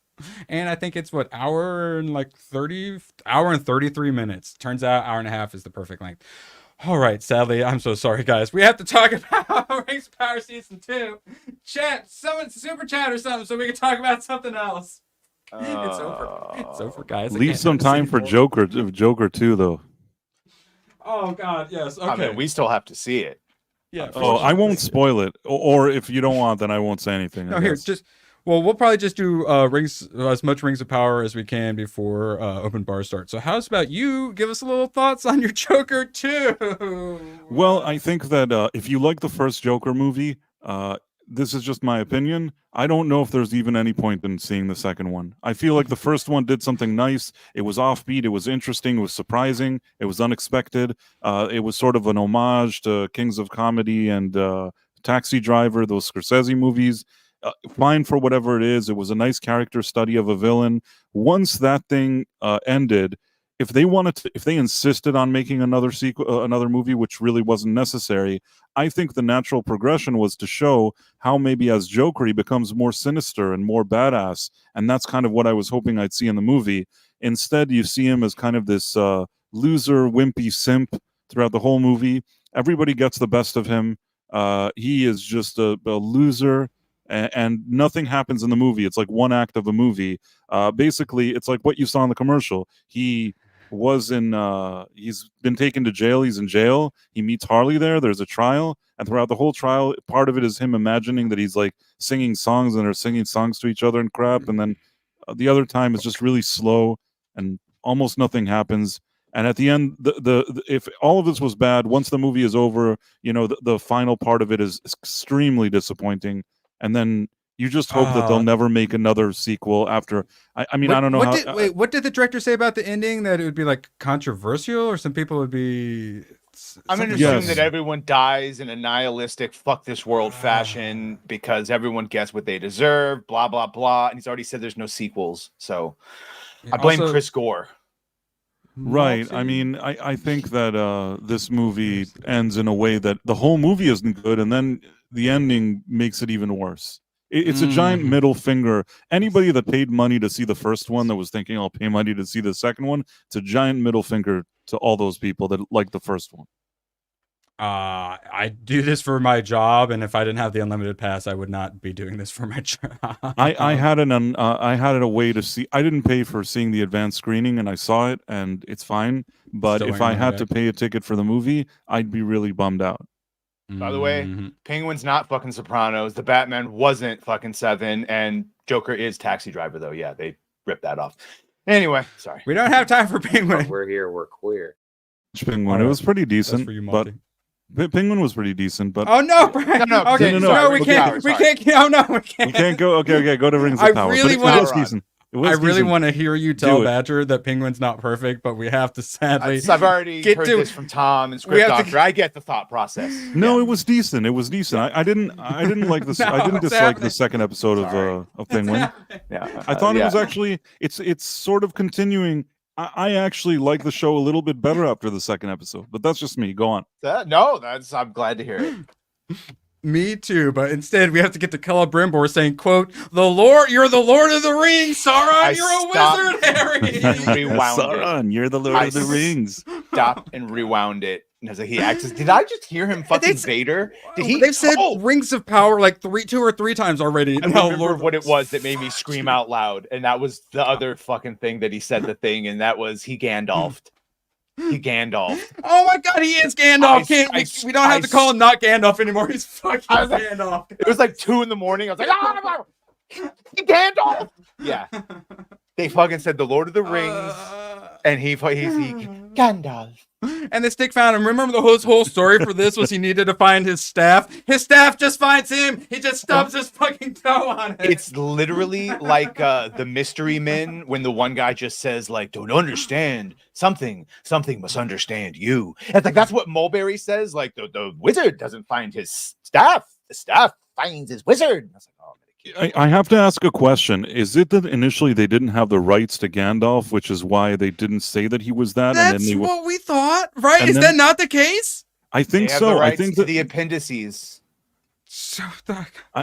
And I think it's hour and 33 minutes. Turns out hour and a half is the perfect length. All right, sadly, I'm so sorry, guys. We have to talk about Rings of Power Season 2. Chat, someone super chat or something so we can talk about something else. It's over. It's over, guys. Leave some time for Joker too, though. Oh, God, yes. Okay. I mean, we still have to see it. Yeah. Oh, I won't spoil it. Or if you don't want, then I won't say anything. No, here, we'll probably just do as much Rings of Power as we can before open bar starts. So how's about you give us a little thoughts on your Joker 2? Well, I think that if you like the first Joker movie, this is just my opinion. I don't know if there's even any point in seeing the second one. I feel like the first one did something nice. It was offbeat. It was interesting. It was surprising. It was unexpected. It was sort of an homage to Kings of Comedy and Taxi Driver, those Scorsese movies. Fine for whatever it is. It was a nice character study of a villain. Once that thing ended, if they insisted on making another sequel, another movie, which really wasn't necessary, I think the natural progression was to show how maybe as Joker he becomes more sinister and more badass, and that's kind of what I was hoping I'd see in the movie. Instead, you see him as kind of this loser, wimpy simp throughout the whole movie. Everybody gets the best of him. He is just a loser. And nothing happens in the movie. It's like one act of a movie. Basically, it's like what you saw in the commercial. He's been taken to jail. He's in jail. He meets Harley there. There's a trial. And throughout the whole trial, part of it is him imagining that he's like singing songs and they're singing songs to each other and crap. And then the other time is just really slow and almost nothing happens. And at the end, if all of this was bad, once the movie is over, the final part of it is extremely disappointing. And then you just hope that they'll never make another sequel after. I mean, I don't know. What did the director say about the ending? That it would be like controversial, or some people would be. I'm going to assume that everyone dies in a nihilistic, fuck this world fashion because everyone gets what they deserve, blah, blah, blah. And he's already said there's no sequels. So I blame Chris Gore. Right. I mean, I think that this movie ends in a way that the whole movie isn't good, and then the ending makes it even worse. It's a giant middle finger. Anybody that paid money to see the first one that was thinking, I'll pay money to see the second one, it's a giant middle finger to all those people that like the first one. I do this for my job, and if I didn't have the unlimited pass, I would not be doing this for my job. I had a way to see. I didn't pay for seeing the advanced screening, and I saw it, and it's fine. But if I had to pay a ticket for the movie, I'd be really bummed out. By the way, Penguin's not fucking Sopranos. The Batman wasn't fucking Seven, and Joker is Taxi Driver, though. Yeah, they ripped that off. Anyway, sorry. We don't have time for Penguin. But we're here. We're queer. Penguin. It was pretty decent, for you, but Penguin was pretty decent. But oh no, Brian! No, okay, no, we can't. We can't. Oh no, we can't. We can't go. Okay, go to Rings of Power. Really want decent. I really want to hear you tell Badger that Penguin's not perfect, but we have to sadly. I've already heard this from Tom and Script Doctor. I get the thought process. No, it was decent. It was decent. I didn't like this. I didn't dislike the second episode of Penguin. Yeah, I thought it was actually. It's sort of continuing. I actually like the show a little bit better after the second episode, but that's just me. Go on. I'm glad to hear it. Me too, but instead we have to get to Celebrimbor saying, quote, you're the Lord of the Rings, Sauron, you're a wizard, Harry. Sauron, you're the Lord of the Rings. Stopped and rewound it. And I was like, did I just hear him fucking Vader? They've said Rings of Power like two or three times already. I remember what it was that made me scream out loud. And that was the other fucking thing that he said the thing. And that was he Gandalfed. He Gandalfed. Oh my god, he is Gandalf. We don't have to call him not Gandalf anymore. He's fucking Gandalf. It was like 2 a.m. I was like, he Gandalf. Yeah. They fucking said the Lord of the Rings. And he's Gandalf. And the stick found him. Remember the whole story for this was he needed to find his staff. His staff just finds him. He just stubs his fucking toe on it. It's literally like the Mystery Men when the one guy just says like, don't understand something must understand you. It's like that's what Mulberry says. Like the wizard doesn't find his staff. The staff finds his wizard. I was like, oh, I have to ask a question. Is it that initially they didn't have the rights to Gandalf, which is why they didn't say that he was that? That's what we thought, right? Is that not the case? I think so. I think that the appendices.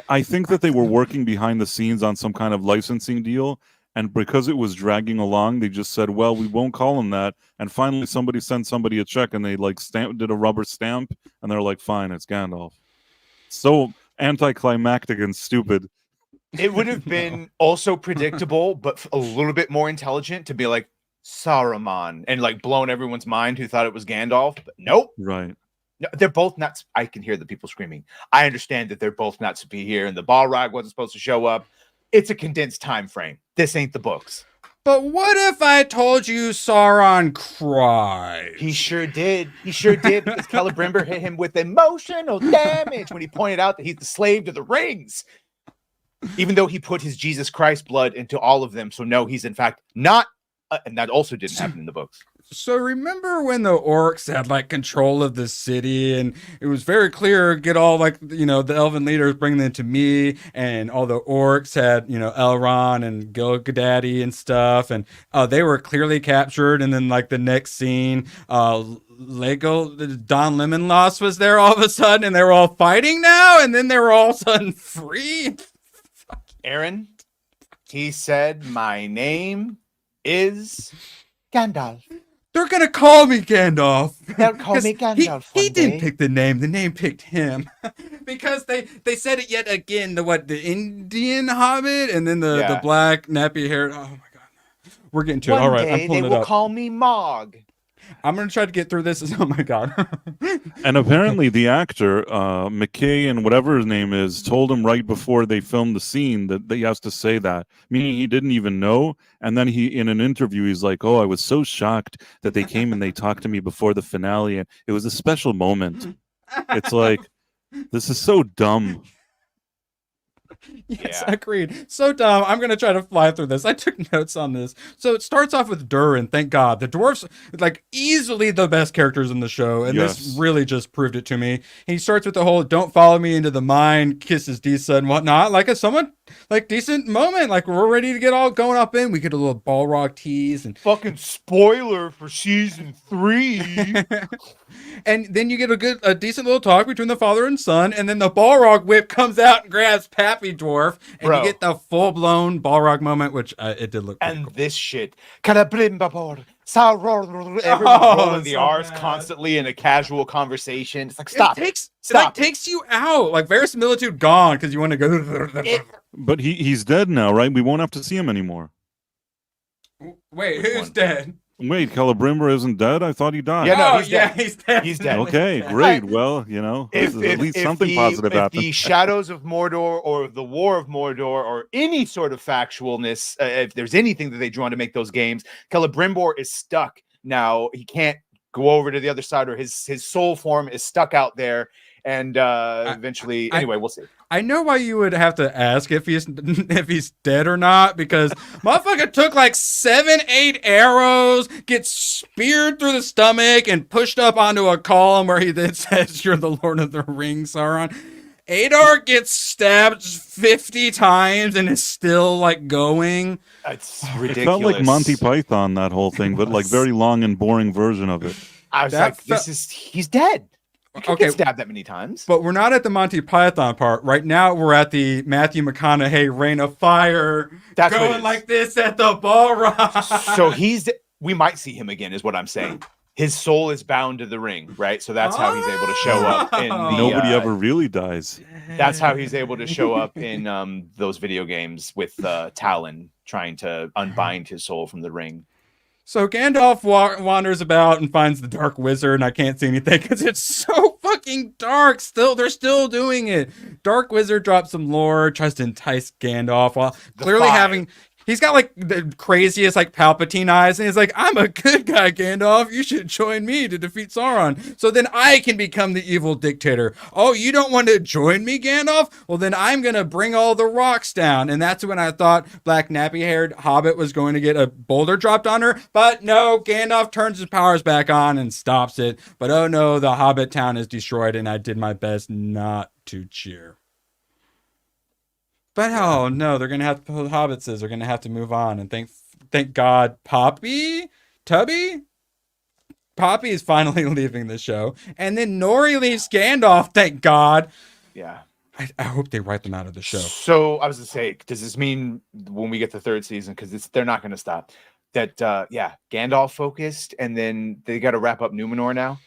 I think that they were working behind the scenes on some kind of licensing deal, and because it was dragging along, they just said, "Well, we won't call him that." And finally, somebody sent somebody a check, and they like did a rubber stamp, and they're like, "Fine, it's Gandalf." So anticlimactic and stupid. It would have been also predictable, but a little bit more intelligent to be like Saruman and like blown everyone's mind who thought it was Gandalf. But nope. Right. No, they're both not. I can hear the people screaming. I understand that they're both not to be here, and the Balrog wasn't supposed to show up. It's a condensed time frame. This ain't the books. But what if I told you Sauron cried? He sure did. He sure did, because Celebrimbor hit him with emotional damage when he pointed out that he's the slave to the rings. Even though he put his Jesus Christ blood into all of them. So no, he's in fact not. And that also didn't happen in the books. So remember when the orcs had like control of the city, and it was very clear, get all like, you know, the elven leaders, bring them to me, and all the orcs had, you know, Elrond and Gilgadaddy and stuff, and they were clearly captured. And then like the next scene, Lego, Don Lemonloss was there all of a sudden, and they were all fighting now, and then they were all of a sudden free. Aaron, he said, my name is Gandalf. They're gonna call me Gandalf. They'll call me Gandalf. He didn't pick the name picked him. Because they said it yet again, the Indian hobbit, and then the black nappy haired. Oh my god. We're getting to it. All right, I'm pulling they it will up. call me Mog. I'm gonna try to get through this. Oh my god. And apparently the actor, McKay and whatever his name is, told him right before they filmed the scene that he has to say that, meaning he didn't even know. And then he, in an interview, he's like, oh, I was so shocked that they came and they talked to me before the finale, and it was a special moment. It's like, this is so dumb. Yes, agreed. So dumb. I'm gonna try to fly through this. I took notes on this. So it starts off with Durin. Thank God, the dwarfs like easily the best characters in the show, and this really just proved it to me. He starts with the whole "Don't follow me into the mine," kisses Disa and whatnot, like a somewhat like decent moment. Like we're ready to get all going up in. We get a little Balrog tease and fucking spoiler for season 3. And then you get a decent little talk between the father and son, and then the Balrog whip comes out and grabs Pappy Dwarf, and you get the full-blown Balrog moment, which it did look and cool. This shit. Everyone rolling the R's constantly in a casual conversation. It's like, stop. It takes you out. Like verisimilitude gone because you want to go. But he's dead now, right? We won't have to see him anymore. Wait, who's dead? Wait, Celebrimbor isn't dead? I thought he died. Yeah, no, he's dead. He's dead. He's dead. Okay, great. Well, you know, at least something positive happened. If the Shadows of Mordor or the War of Mordor or any sort of factualness, if there's anything that they draw to make those games, Celebrimbor is stuck now. He can't go over to the other side, or his soul form is stuck out there. And eventually, anyway, we'll see. I know why you would have to ask if he's dead or not, because motherfucker took like 7-8 arrows, gets speared through the stomach, and pushed up onto a column where he then says, "You're the Lord of the Rings, Sauron." Adar gets stabbed 50 times and is still like going. It's ridiculous. It felt like Monty Python, that whole thing, but like very long and boring version of it. I was he's dead. You can't get stabbed that many times. But we're not at the Monty Python part. Right now, we're at the Matthew McConaughey Reign of Fire. That's going like this at the Balrog. So we might see him again, is what I'm saying. His soul is bound to the ring, right? So that's how he's able to show up in the... Nobody ever really dies. That's how he's able to show up in those video games with Talon trying to unbind his soul from the ring. So Gandalf wanders about and finds the Dark Wizard, and I can't see anything because it's so fucking dark. They're still doing it. Dark Wizard drops some lore, tries to entice Gandalf while clearly having... He's got like the craziest like Palpatine eyes, and he's like, "I'm a good guy, Gandalf. You should join me to defeat Sauron, so then I can become the evil dictator." "Oh, you don't want to join me, Gandalf? Well, then I'm gonna bring all the rocks down." And that's when I thought black nappy-haired Hobbit was going to get a boulder dropped on her, but no, Gandalf turns his powers back on and stops it. But oh no, the Hobbit town is destroyed, and I did my best not to cheer. But oh no, they're gonna have to pull hobbitses. They're gonna have to move on, and thank God, Poppy is finally leaving the show, and then Nori leaves Gandalf. Thank God. Yeah, I hope they write them out of the show. So I was gonna say, does this mean when we get the third season, because they're not gonna stop, that Gandalf focused, and then they got to wrap up Numenor now?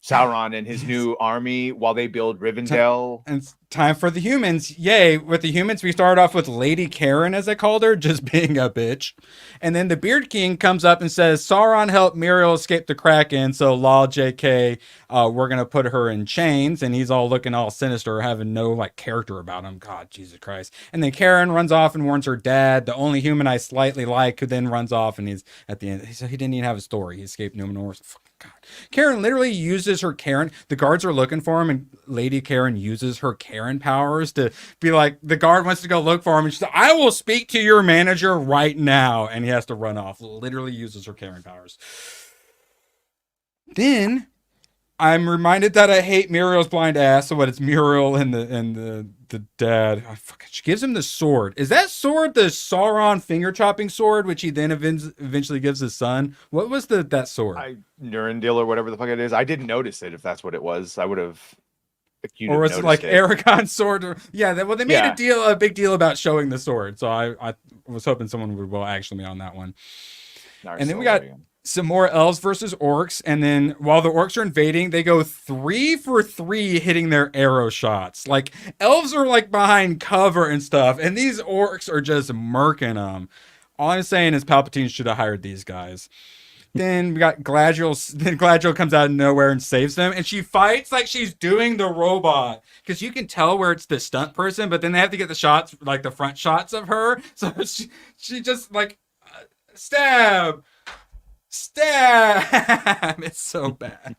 Sauron and his new army while they build Rivendell. And it's time for the humans. Yay. With the humans, we start off with Lady Karen, as I called her, just being a bitch. And then the Beard King comes up and says, Sauron helped Muriel escape the Kraken, so lol JK, we're going to put her in chains. And he's all looking all sinister, having no like character about him. God, Jesus Christ. And then Karen runs off and warns her dad, the only human I slightly like, who then runs off and he's at the end. So he didn't even have a story. He escaped Numenor. God. Karen literally uses her Karen. The guards are looking for him, and Lady Karen uses her Karen powers to be like, the guard wants to go look for him, and she's like, I will speak to your manager right now. And he has to run off. Literally uses her Karen powers. Then I'm reminded that I hate Muriel's blind ass. So what? It's Muriel and the dad. Oh, fuck it. She gives him the sword. Is that sword the Sauron finger chopping sword, which he then eventually gives his son? What was that sword? Nurendil or whatever the fuck it is. I didn't notice it if that's what it was. I would have. Or was it like Aragorn's sword? Or, yeah. They made a big deal about showing the sword. So I was hoping someone would actually be on that one. And then we got some more elves versus orcs, and then while the orcs are invading, they go 3 for 3 hitting their arrow shots. Like, elves are like behind cover and stuff, and these orcs are just murking them. All I'm saying is Palpatine should have hired these guys. Then we got Galadriel. Then Galadriel comes out of nowhere and saves them, and she fights like she's doing the robot, because you can tell where it's the stunt person, but then they have to get the shots, like the front shots of her. So she just like stab. It's so bad.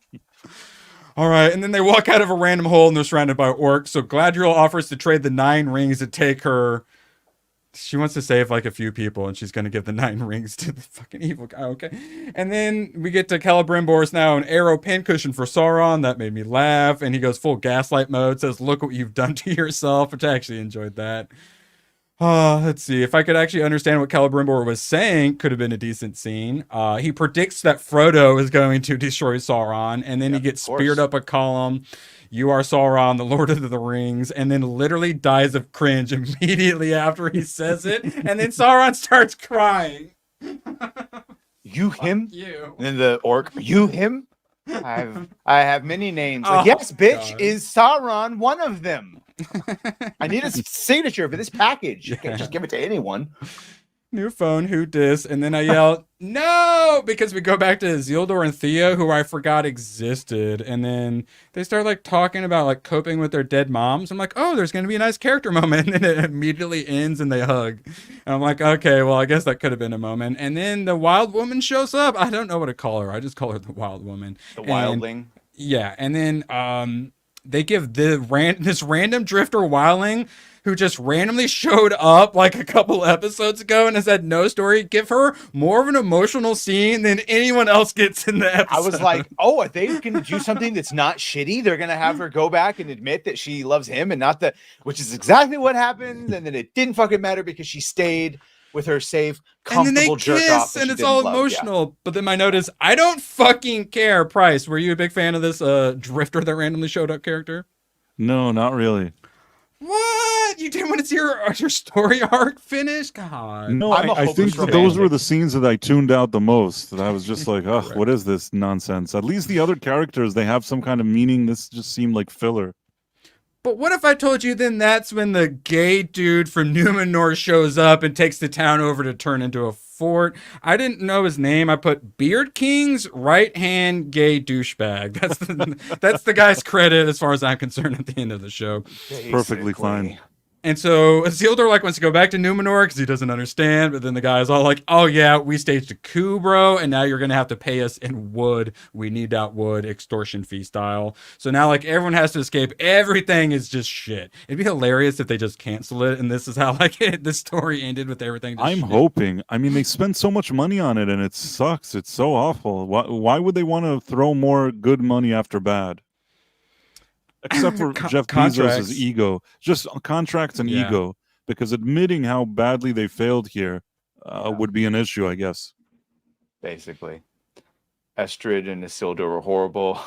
All right, and then they walk out of a random hole and they're surrounded by orcs. So Galadriel offers to trade the 9 rings to take her. She wants to save like a few people, and she's going to give the 9 rings to the fucking evil guy. Okay. And then we get to Celebrimbor's now an arrow pincushion for Sauron. That made me laugh. And he goes full gaslight mode, says, look what you've done to yourself, which I actually enjoyed that. Let's see. If I could actually understand what Celebrimbor was saying, could have been a decent scene. He predicts that Frodo is going to destroy Sauron, and then he gets speared up a column. You are Sauron, the Lord of the Rings, and then literally dies of cringe immediately after he says it. And then Sauron starts crying. You him? You. And then the orc, you him? I have many names. Like, yes, bitch, God. Is Sauron one of them? I need a signature for this package. You can't just give it to anyone. New phone, who dis? And then I yell, no, because we go back to Isildur and Theo, who I forgot existed. And then they start like talking about like coping with their dead moms. I'm like, oh, there's going to be a nice character moment. And then it immediately ends and they hug. And I'm like, okay, well, I guess that could have been a moment. And then the wild woman shows up. I don't know what to call her. I just call her the wild woman. The wildling. Yeah. And then they give this random drifter wildling who just randomly showed up like a couple episodes ago and has had no story, give her more of an emotional scene than anyone else gets in the episode. I was like, oh, are they going to do something that's not shitty? They're going to have her go back and admit that she loves him and not which is exactly what happened. And then it didn't fucking matter because she stayed with her safe, comfortable jerk off. And then they kiss and it's all emotional. Yeah. But then my note is, I don't fucking care. Price, were you a big fan of this drifter that randomly showed up character? No, not really. What? You didn't want to see your story arc finish? God. No, I think those were the scenes that I tuned out the most. That I was just like, ugh, what is this nonsense? At least the other characters, they have some kind of meaning. This just seemed like filler. But what if I told you then that's when the gay dude from Numenor shows up and takes the town over to turn into a fort? I didn't know his name. I put Beard King's right-hand gay douchebag. That's the guy's credit as far as I'm concerned at the end of the show. Basically. Perfectly fine. And so Isildur like wants to go back to Numenor because he doesn't understand. But then the guy's all like, oh yeah, we staged a coup, bro. And now you're going to have to pay us in wood. We need that wood, extortion fee style. So now like everyone has to escape. Everything is just shit. It'd be hilarious if they just cancel it. And this is how like the story ended with everything. I'm hoping. I mean, they spend so much money on it and it sucks. It's so awful. Why would they want to throw more good money after bad? Except for Jeff Bezos' ego. Just contracts and ego. Because admitting how badly they failed here would be an issue, I guess. Basically. Estrid and Isildur were horrible.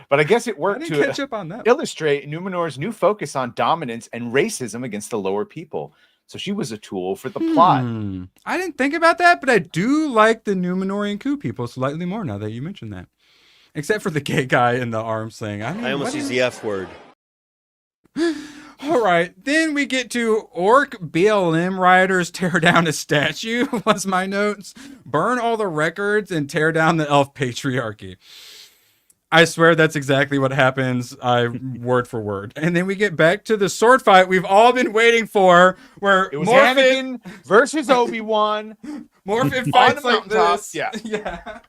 But I guess it worked to catch up on that. Illustrate Numenor's new focus on dominance and racism against the lower people. So she was a tool for the plot. I didn't think about that, but I do like the Numenorian coup people slightly more now that you mentioned that. Except for the gay guy in the arms thing. I mean, I almost used the F word. All right, then we get to Orc BLM rioters tear down a statue, was my notes. Burn all the records and tear down the elf patriarchy. I swear that's exactly what happens, word for word. And then we get back to the sword fight we've all been waiting for, where it was Anakin versus Obi-Wan. Morphin fights like this. Yeah. Yeah.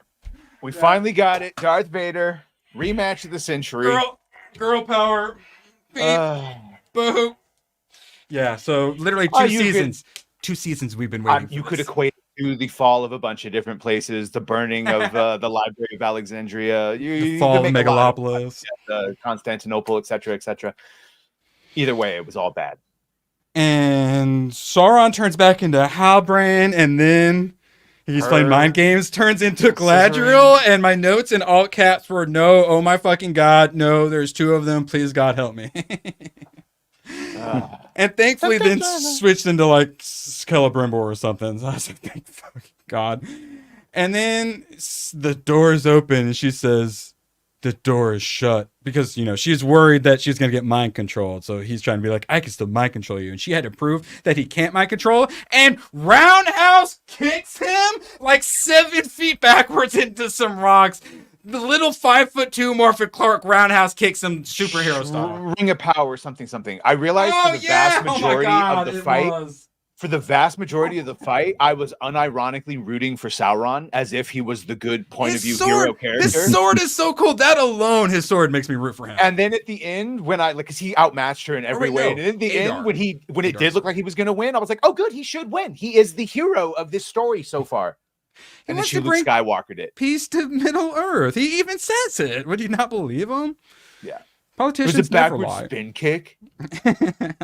We finally got it. Darth Vader, rematch of the century. Girl power. Boo. Yeah, so literally 2 seasons. 2 seasons we've been waiting for. You could equate it to the fall of a bunch of different places, the burning of the Library of Alexandria, the fall of Megalopolis, Constantinople, etc., etc. Either way, it was all bad. And Sauron turns back into Halbrand, and then he's playing mind games, turns into Galadriel, and my notes in all caps were, no, oh my fucking God, no, there's 2 of them, please God help me. And thankfully then switched into like Celebrimbor or something. So I was like, thank fucking God. And then the door is open and she says, the door is shut. Because, you know, she's worried that she's going to get mind controlled. So he's trying to be like, I can still mind control you. And she had to prove that he can't mind control. And Roundhouse kicks him like 7 feet backwards into some rocks. The little 5'2" Morphin Clark Roundhouse kicks him superhero style. Ring of Power, something. I realized for the vast majority of the fight, for the vast majority of the fight, I was unironically rooting for Sauron as if he was the good point of view hero character. His sword is so cool. That alone, his sword makes me root for him. And then at the end, when because he outmatched her in every way, and in the end, when it did look like he was going to win, I was like, oh, good, he should win. He is the hero of this story so far. And then she Luke Skywalkered it. Peace to Middle Earth. He even says it. Would you not believe him? Yeah. Politicians it was a backward never lie. Spin kick.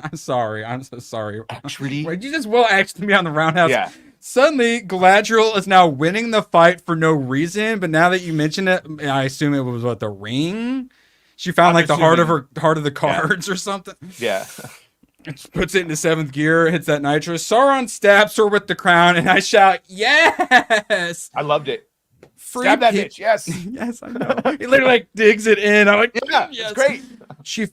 I'm sorry. I'm so sorry. Actually, wait, you just will actually be on the Roundhouse. Yeah. Suddenly, Galadriel is now winning the fight for no reason. But now that you mention it, I assume it was the ring. She found the heart of the cards or something. Yeah. Puts it into 7th gear, hits that nitro. Sauron stabs her with the crown, and I shout, yes! I loved it. Stab that bitch, yes. Yes, I know. He literally digs it in. I'm like, yeah, yes. It's great. She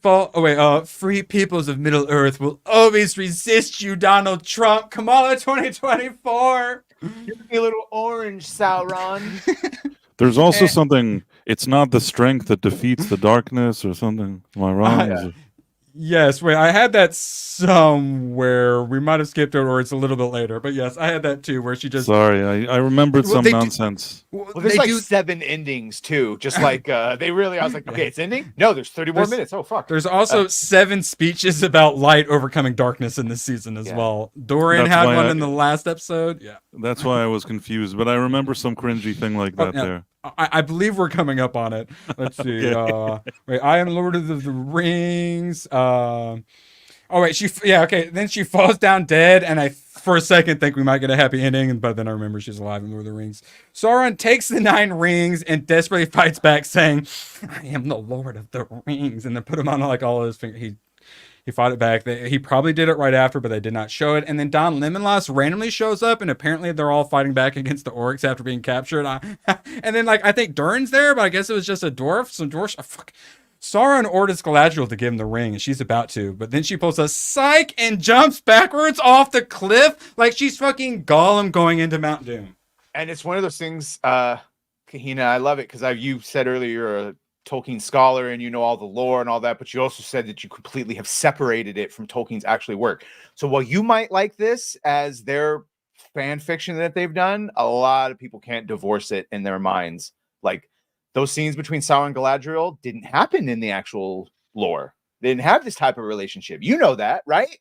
free peoples of Middle Earth will always resist you, Donald Trump. Kamala 2024. Give me a little orange, Sauron. There's also something, it's not the strength that defeats the darkness or something. Am I wrong? Yes, wait, I had that somewhere. We might have skipped it, or it's a little bit later. But yes, I had that too, where she just... Sorry, I remembered some nonsense. There's like 7 endings too. Just like, they really... I was like, okay, it's ending? No, there's 30 more minutes. Oh, fuck. There's also 7 speeches about light overcoming darkness in this season as well. Dorian had one in the last episode. Yeah. That's why I was confused, but I remember some cringy thing like that there. I believe we're coming up on it. Let's see. Wait, I am Lord of the Rings. Then she falls down dead, and I, for a second, think we might get a happy ending, but then I remember she's alive in Lord of the Rings. Sauron takes the 9 rings and desperately fights back, saying, I am the Lord of the Rings. And then put him on all of his fingers. He fought it back. He probably did it right after, but they did not show it. And then Don Lemonloss randomly shows up, and apparently they're all fighting back against the orcs after being captured. And then, I think Durin's there, but I guess it was just a dwarf. Some dwarfs. Sauron orders Galadriel to give him the ring, and she's about to. But then she pulls a psych and jumps backwards off the cliff like she's fucking Gollum going into Mount Doom. And it's one of those things, Kahina, I love it, because you said earlier you're a Tolkien scholar and you know all the lore and all that, but you also said that you completely have separated it from Tolkien's actually work. So while you might like this as their fan fiction that they've done, a lot of people can't divorce it in their minds. Like those scenes between Sauron and Galadriel didn't happen in the actual lore. They didn't have this type of relationship. You know that, right?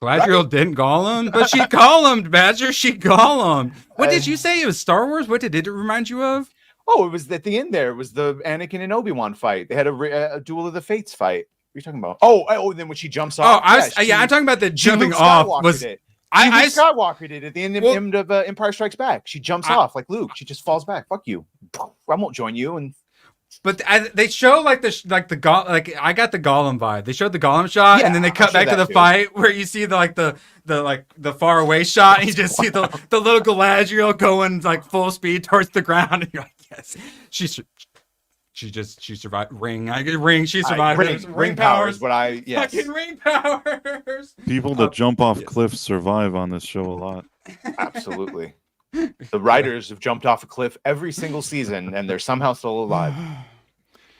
Galadriel didn't Gollum, but she Gollumed, Badger. She Gollumed. What did you say? It was Star Wars? What did it remind you of? Oh, it was at the end there. It was the Anakin and Obi-Wan fight. They had a Duel of the Fates fight. What are you talking about? Oh, then when she jumps off. I'm talking about the jumping off. I Skywalker did at the end of Empire Strikes Back. She jumps off like Luke. She just falls back. Fuck you. I won't join you. But they show I got the Gollum vibe. They showed the Gollum shot, and then they cut back to the fight where you see the far away shot, and you just see the little Galadriel going full speed towards the ground, and you're like, yes, she survived. Ring. She survived. Ring powers. What I yes. Fucking ring powers. People that jump off cliffs survive on this show a lot. Absolutely. The writers have jumped off a cliff every single season, and they're somehow still alive.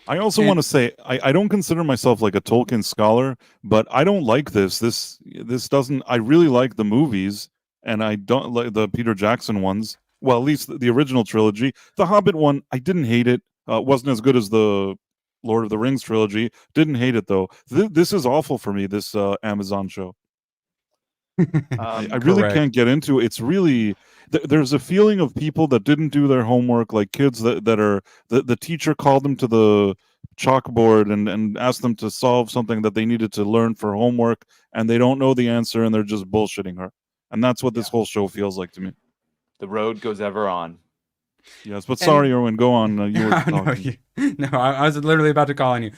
I also want to say I don't consider myself like a Tolkien scholar, but I don't like this. This doesn't. I really like the movies, and I don't like the Peter Jackson ones. Well, at least the original trilogy. The Hobbit one, I didn't hate it. Wasn't as good as the Lord of the Rings trilogy. Didn't hate it though. This is awful for me. This Amazon show. I really can't get into it. It's really there's a feeling of people that didn't do their homework, like kids that are the teacher called them to the chalkboard and asked them to solve something that they needed to learn for homework, and they don't know the answer, and they're just bullshitting her. And that's what this whole show feels like to me. The road goes ever on. Yes, but sorry, Erwin, go on. You were talking. I was literally about to call on you.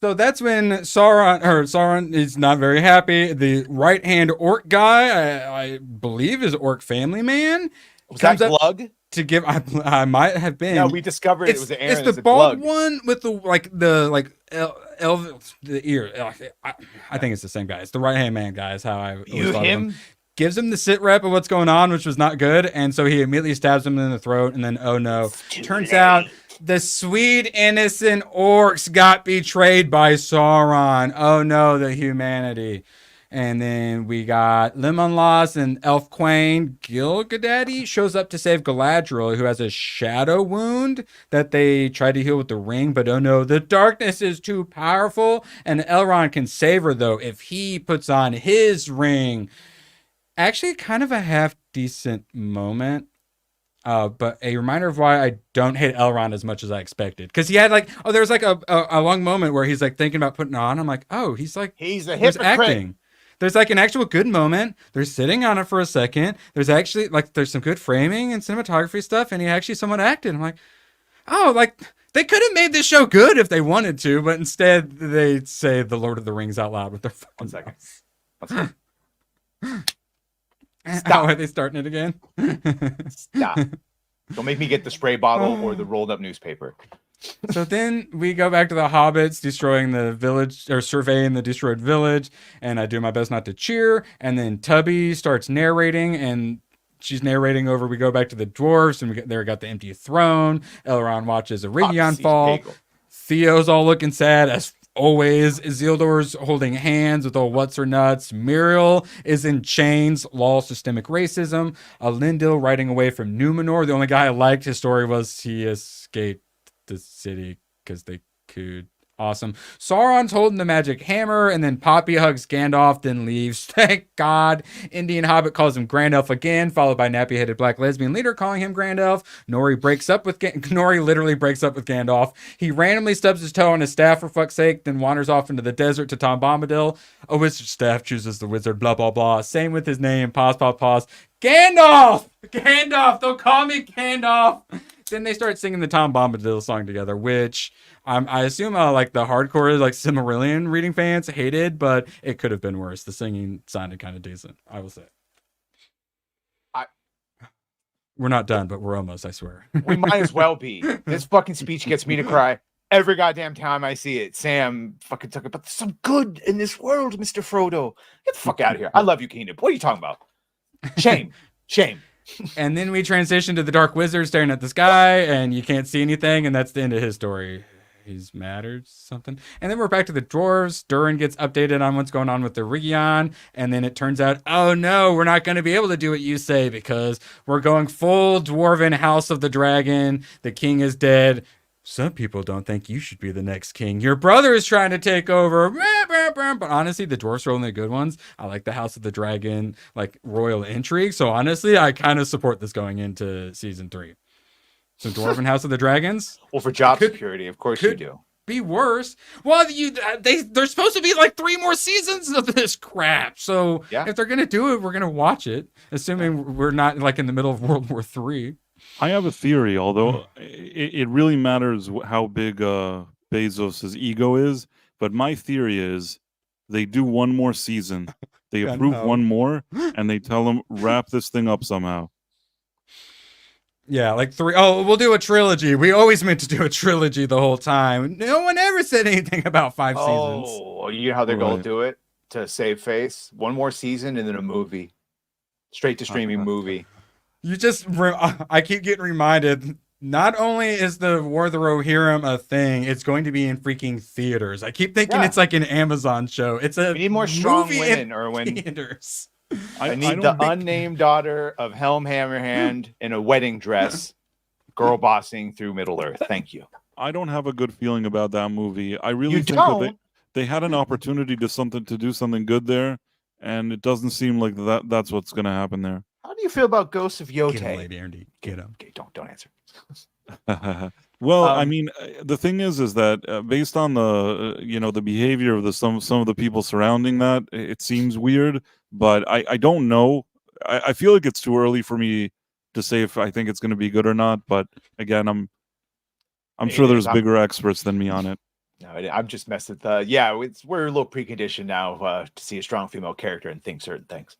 So that's when Sauron is not very happy. The right-hand orc guy, I believe, is Orc Family Man. Was that Glug? To give, I might have been. No, we discovered it was Aaron. It's the bald one with the ear. I think it's the same guy. It's the right-hand man guy. Is how I always thought of him. Gives him the sit rep of what's going on, which was not good, and so he immediately stabs him in the throat, and then oh no, turns out the sweet innocent orcs got betrayed by Sauron. Oh no, the humanity. And then we got Limonlas and Elf Quain. Gil-Gadady shows up to save Galadriel, who has a shadow wound that they tried to heal with the ring, but oh no, the darkness is too powerful, and Elrond can save her though if he puts on his ring. Actually, kind of a half-decent moment, but a reminder of why I don't hate Elrond as much as I expected. Because he had there was a long moment where he's like thinking about putting it on. I'm like, oh, he's a hypocrite. Acting. There's like an actual good moment. They're sitting on it for a second. There's actually there's some good framing and cinematography stuff, and he actually somewhat acted. I'm like, oh, they could have made this show good if they wanted to, but instead they say the Lord of the Rings out loud with their fucking seconds. Stop. Are they starting it again? Stop. Don't make me get the spray bottle or the rolled up newspaper. So then we go back to the hobbits destroying the village, or surveying the destroyed village, and I do my best not to cheer. And then Tubby starts narrating, and she's narrating over. We go back to the dwarves, and they got the empty throne. Elrond watches Eregion fall. Theo's all looking sad as always. Isildur's holding hands with old what's her nuts. Muriel is in chains. Lol, systemic racism. Elendil riding away from Numenor. The only guy I liked, his story was he escaped the city because they could. Awesome. Sauron's holding the magic hammer, and then Poppy hugs Gandalf, then leaves. Thank God. Indian Hobbit calls him Gandalf again, followed by nappy-headed black lesbian leader calling him Gandalf. Nori literally breaks up with Gandalf. He randomly stubs his toe on his staff for fuck's sake, then wanders off into the desert to Tom Bombadil. A wizard's staff chooses the wizard, blah, blah, blah. Same with his name. Pause. Gandalf! Gandalf! Don't call me Gandalf! Then they start singing the Tom Bombadil song together, which I assume the hardcore Silmarillion reading fans hated, but it could have been worse. The singing sounded kind of decent, I will say. We're not done, but we're almost, I swear. We might as well be. This fucking speech gets me to cry every goddamn time I see it. Sam fucking talking about there's some good in this world, Mr. Frodo. Get the fuck out of here. I love you, Kingdom. What are you talking about? Shame. And then we transition to the Dark Wizard staring at the sky, and you can't see anything, and that's the end of his story. He's mad or something. And then we're back to the dwarves. Durin gets updated on what's going on with the Eregion, and then it turns out, oh no, we're not going to be able to do what you say because we're going full dwarven House of the Dragon. The king is dead. Some people don't think you should be the next king. Your brother is trying to take over. But honestly, the dwarves are only the good ones. I like the House of the Dragon, royal intrigue. So honestly, I kind of support this going into season 3. So Dwarven House of the Dragons. Well, for job security, of course you do. Be worse. Well, there's supposed to be 3 more seasons of this crap. So if they're gonna do it, we're gonna watch it, assuming we're not in the middle of World War III. I have a theory, although it really matters how big Bezos' ego is. But my theory is they do one more season, they approve one more, and they tell him wrap this thing up somehow. Yeah, like 3. Oh, we'll do a trilogy. We always meant to do a trilogy the whole time. No one ever said anything about 5 seasons. Oh, you know how they're going to do it to save face? One more season and then a movie. Straight to streaming movie. You just, I keep getting reminded, not only is the War of the Rohirrim a thing, it's going to be in freaking theaters. I keep thinking it's like an Amazon show. It's a We need more strong movie women, in Erwin. theaters. I need the unnamed daughter of Helm Hammerhand in a wedding dress, girl bossing through Middle Earth. Thank you. I don't have a good feeling about that movie. I really think don't? that they had an opportunity to do something good there, and it doesn't seem like that's what's going to happen there. How do you feel about Ghosts of Yote? Get him, Lady Andy. Get him. Okay, don't answer. Well, I mean, the thing is that based on the the behavior of some of the people surrounding that, it seems weird. But I don't know. I feel like it's too early for me to say if I think it's going to be good or not. But again, I'm sure there's bigger experts than me on it. No, I'm just messing with. We're a little preconditioned now to see a strong female character and think certain things.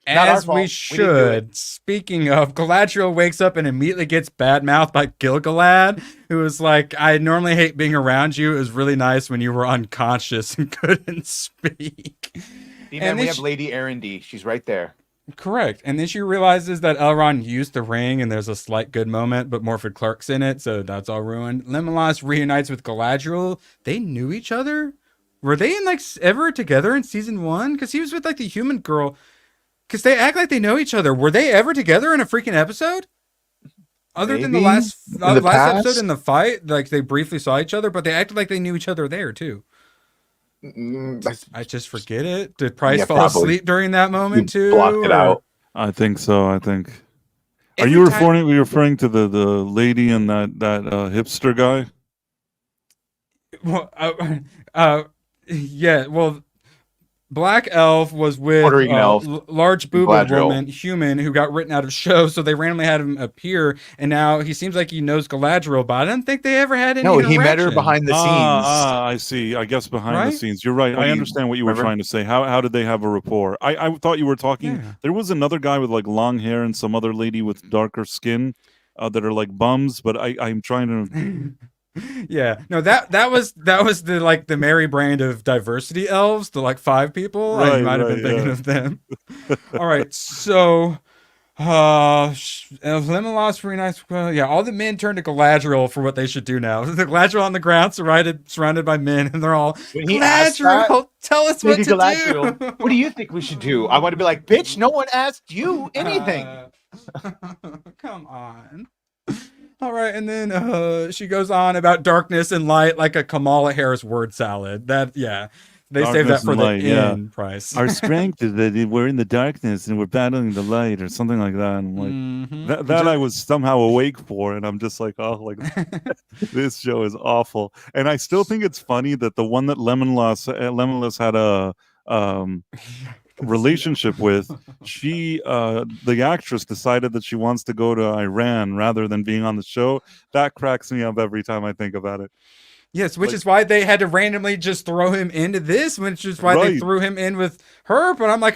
As we should. Speaking of, Galadriel wakes up and immediately gets bad-mouthed by Gil-galad, who is like, I normally hate being around you. It was really nice when you were unconscious and couldn't speak. And then we have Lady Arryndy. She's right there. Correct. And then she realizes that Elrond used the ring and there's a slight good moment, but Morfydd Clark's in it, so that's all ruined. Legolas reunites with Galadriel. They knew each other? Were they ever together in season 1? Because he was with the human girl. Because they act like they know each other. Were they ever together in a freaking episode? Other than the last episode in the fight, they briefly saw each other, but they acted like they knew each other there too. I just forget it. Did Price fall asleep during that moment too? Blocked it out. I think so. Are you referring to the lady and that hipster guy? Well, yeah. Well, Black Elf was with large boobed woman, human, who got written out of show, so they randomly had him appear, and now he seems like he knows Galadriel, but I don't think they ever had any interaction. He met her behind the scenes. I see. I guess behind the scenes. You're right. I understand what you were trying to say. How did they have a rapport? I thought you were talking... Yeah. There was another guy with long hair and some other lady with darker skin that are like bums, but I'm trying to... Yeah, no, that was the Merry brand of diversity elves, the 5 people. Right, I might have been thinking of them. All right, so Legolas reunites. All the men turn to Galadriel for what they should do now. The Galadriel on the ground, surrounded by men, and they're all Galadriel, tell us what to do. What do you think we should do? I want to be like, bitch, no one asked you anything. Come on. All right, and then she goes on about darkness and light like a Kamala Harris word salad. They saved that for the end price. Our strength is that we're in the darkness and we're battling the light, or something like that. And that I was somehow awake for, and I'm just like, this show is awful. And I still think it's funny that the one that Legolas had a relationship with, the actress decided that she wants to go to Iran rather than being on the show. That cracks me up every time I think about it. Yes, which is why they had to randomly just throw him into this, which is why they threw him in with her. But I'm like,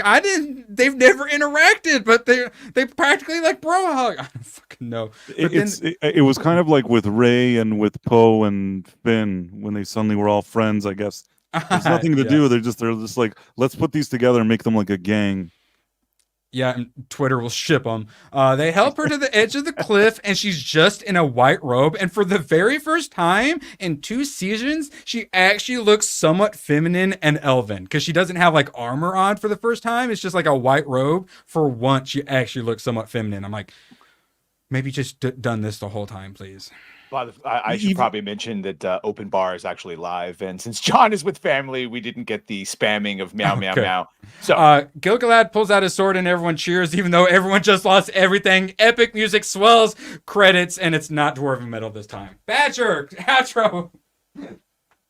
they've never interacted, but they practically bro hug. I don't fucking know. It was kind of like with Rey and with Poe and Finn when they suddenly were all friends, I guess. There's nothing to do. They're just like, let's put these together and make them like a gang. Yeah, and Twitter will ship them. They help her to the edge of the cliff, and she's just in a white robe. And for the very first time in 2 seasons, she actually looks somewhat feminine and elven, because she doesn't have armor on for the first time. It's just a white robe. For once, she actually looks somewhat feminine. I'm like, maybe just done this the whole time, please. Well, I should probably mention that Open Bar is actually live, and since John is with family, we didn't get the spamming of meow, meow, meow. So Gil-galad pulls out his sword and everyone cheers, even though everyone just lost everything. Epic music swells, credits, and it's not Dwarven Metal this time. Badger, outro.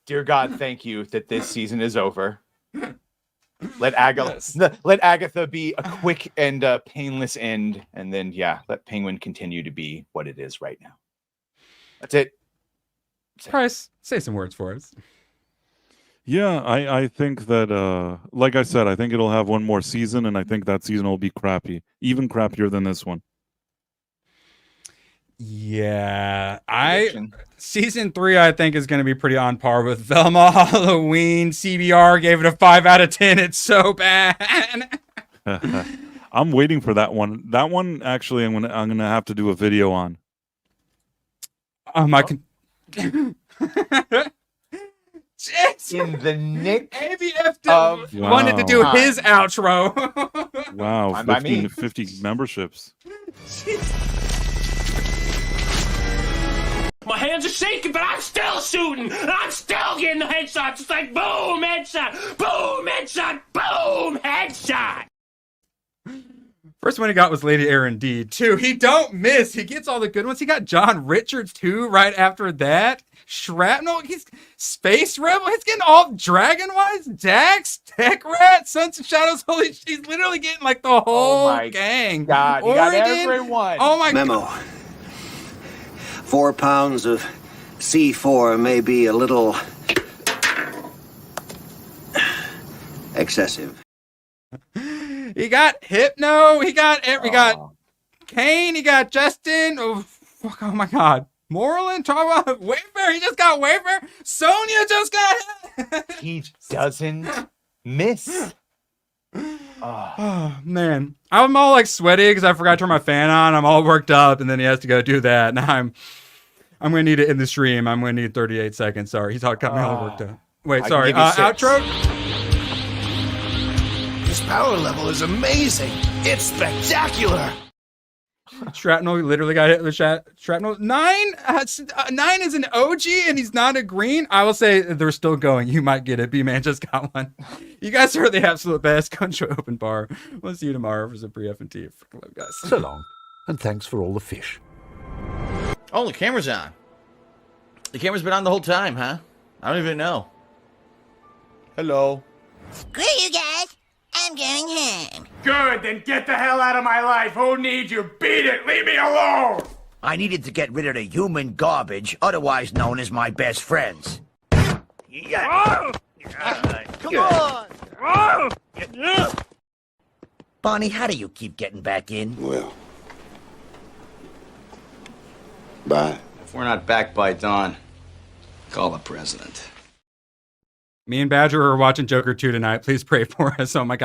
Dear God, thank you that this season is over. Let Agatha be a quick and painless end, and then let Penguin continue to be what it is right now. That's it. Price, say some words for us. Yeah, I think that, like I said, I think it'll have one more season, and I think that season will be crappy. Even crappier than this one. Yeah, season 3 I think is going to be pretty on par with Velma Halloween. CBR gave it a 5 out of 10. It's so bad. I'm waiting for that one. That one actually, I'm gonna have to do a video on. I can. In the nick ABF wanted to do his outro. Wow, 50 memberships. My hands are shaking, but I'm still shooting. I'm still getting the headshots. It's like boom, headshot, boom, headshot, boom, headshot. First one he got was Lady Aaron D. too. He don't miss. He gets all the good ones. He got John Richards too right after that. Shrapnel. He's Space Rebel. He's getting all Dragon Wise, Dax, Tech Rat, Sons of Shadows. Holy, he's literally getting like the whole gang. God, you got everyone. Oh my Memo. God. 4 pounds of C4 may be a little excessive. He got Hypno. He got Kane. He got Justin. Oh my God. Moreland. Talk about Wayfair. He just got Wayfair. Sonya just got. He doesn't miss. Oh man, I'm all like sweaty because I forgot to turn my fan on. I'm all worked up, and then he has to go do that. Now I'm gonna need it in the stream. I'm gonna need 38 seconds. Sorry, he's all got me all worked up. Wait, sorry. Outro. His power level is amazing. It's spectacular. Shrapnel literally got hit with shrapnel. 9 is an OG and he's not a green. I will say they're still going. You might get it. B-Man just got one. You guys are the absolute best. Go enjoy open bar. We'll see you tomorrow for some pre-F&T. Love guys. So long, and thanks for all the fish. Oh, the camera's on. The camera's been on the whole time, huh? I don't even know. Hello. Screw you guys. I'm going home. Good, then get the hell out of my life. Who needs you? Beat it. Leave me alone. I needed to get rid of the human garbage, otherwise known as my best friends. Oh! Come on! Bonnie, how do you keep getting back in? Well, bye. If we're not back by dawn, call the president. Me and Badger are watching Joker 2 tonight. Please pray for us. Oh my God.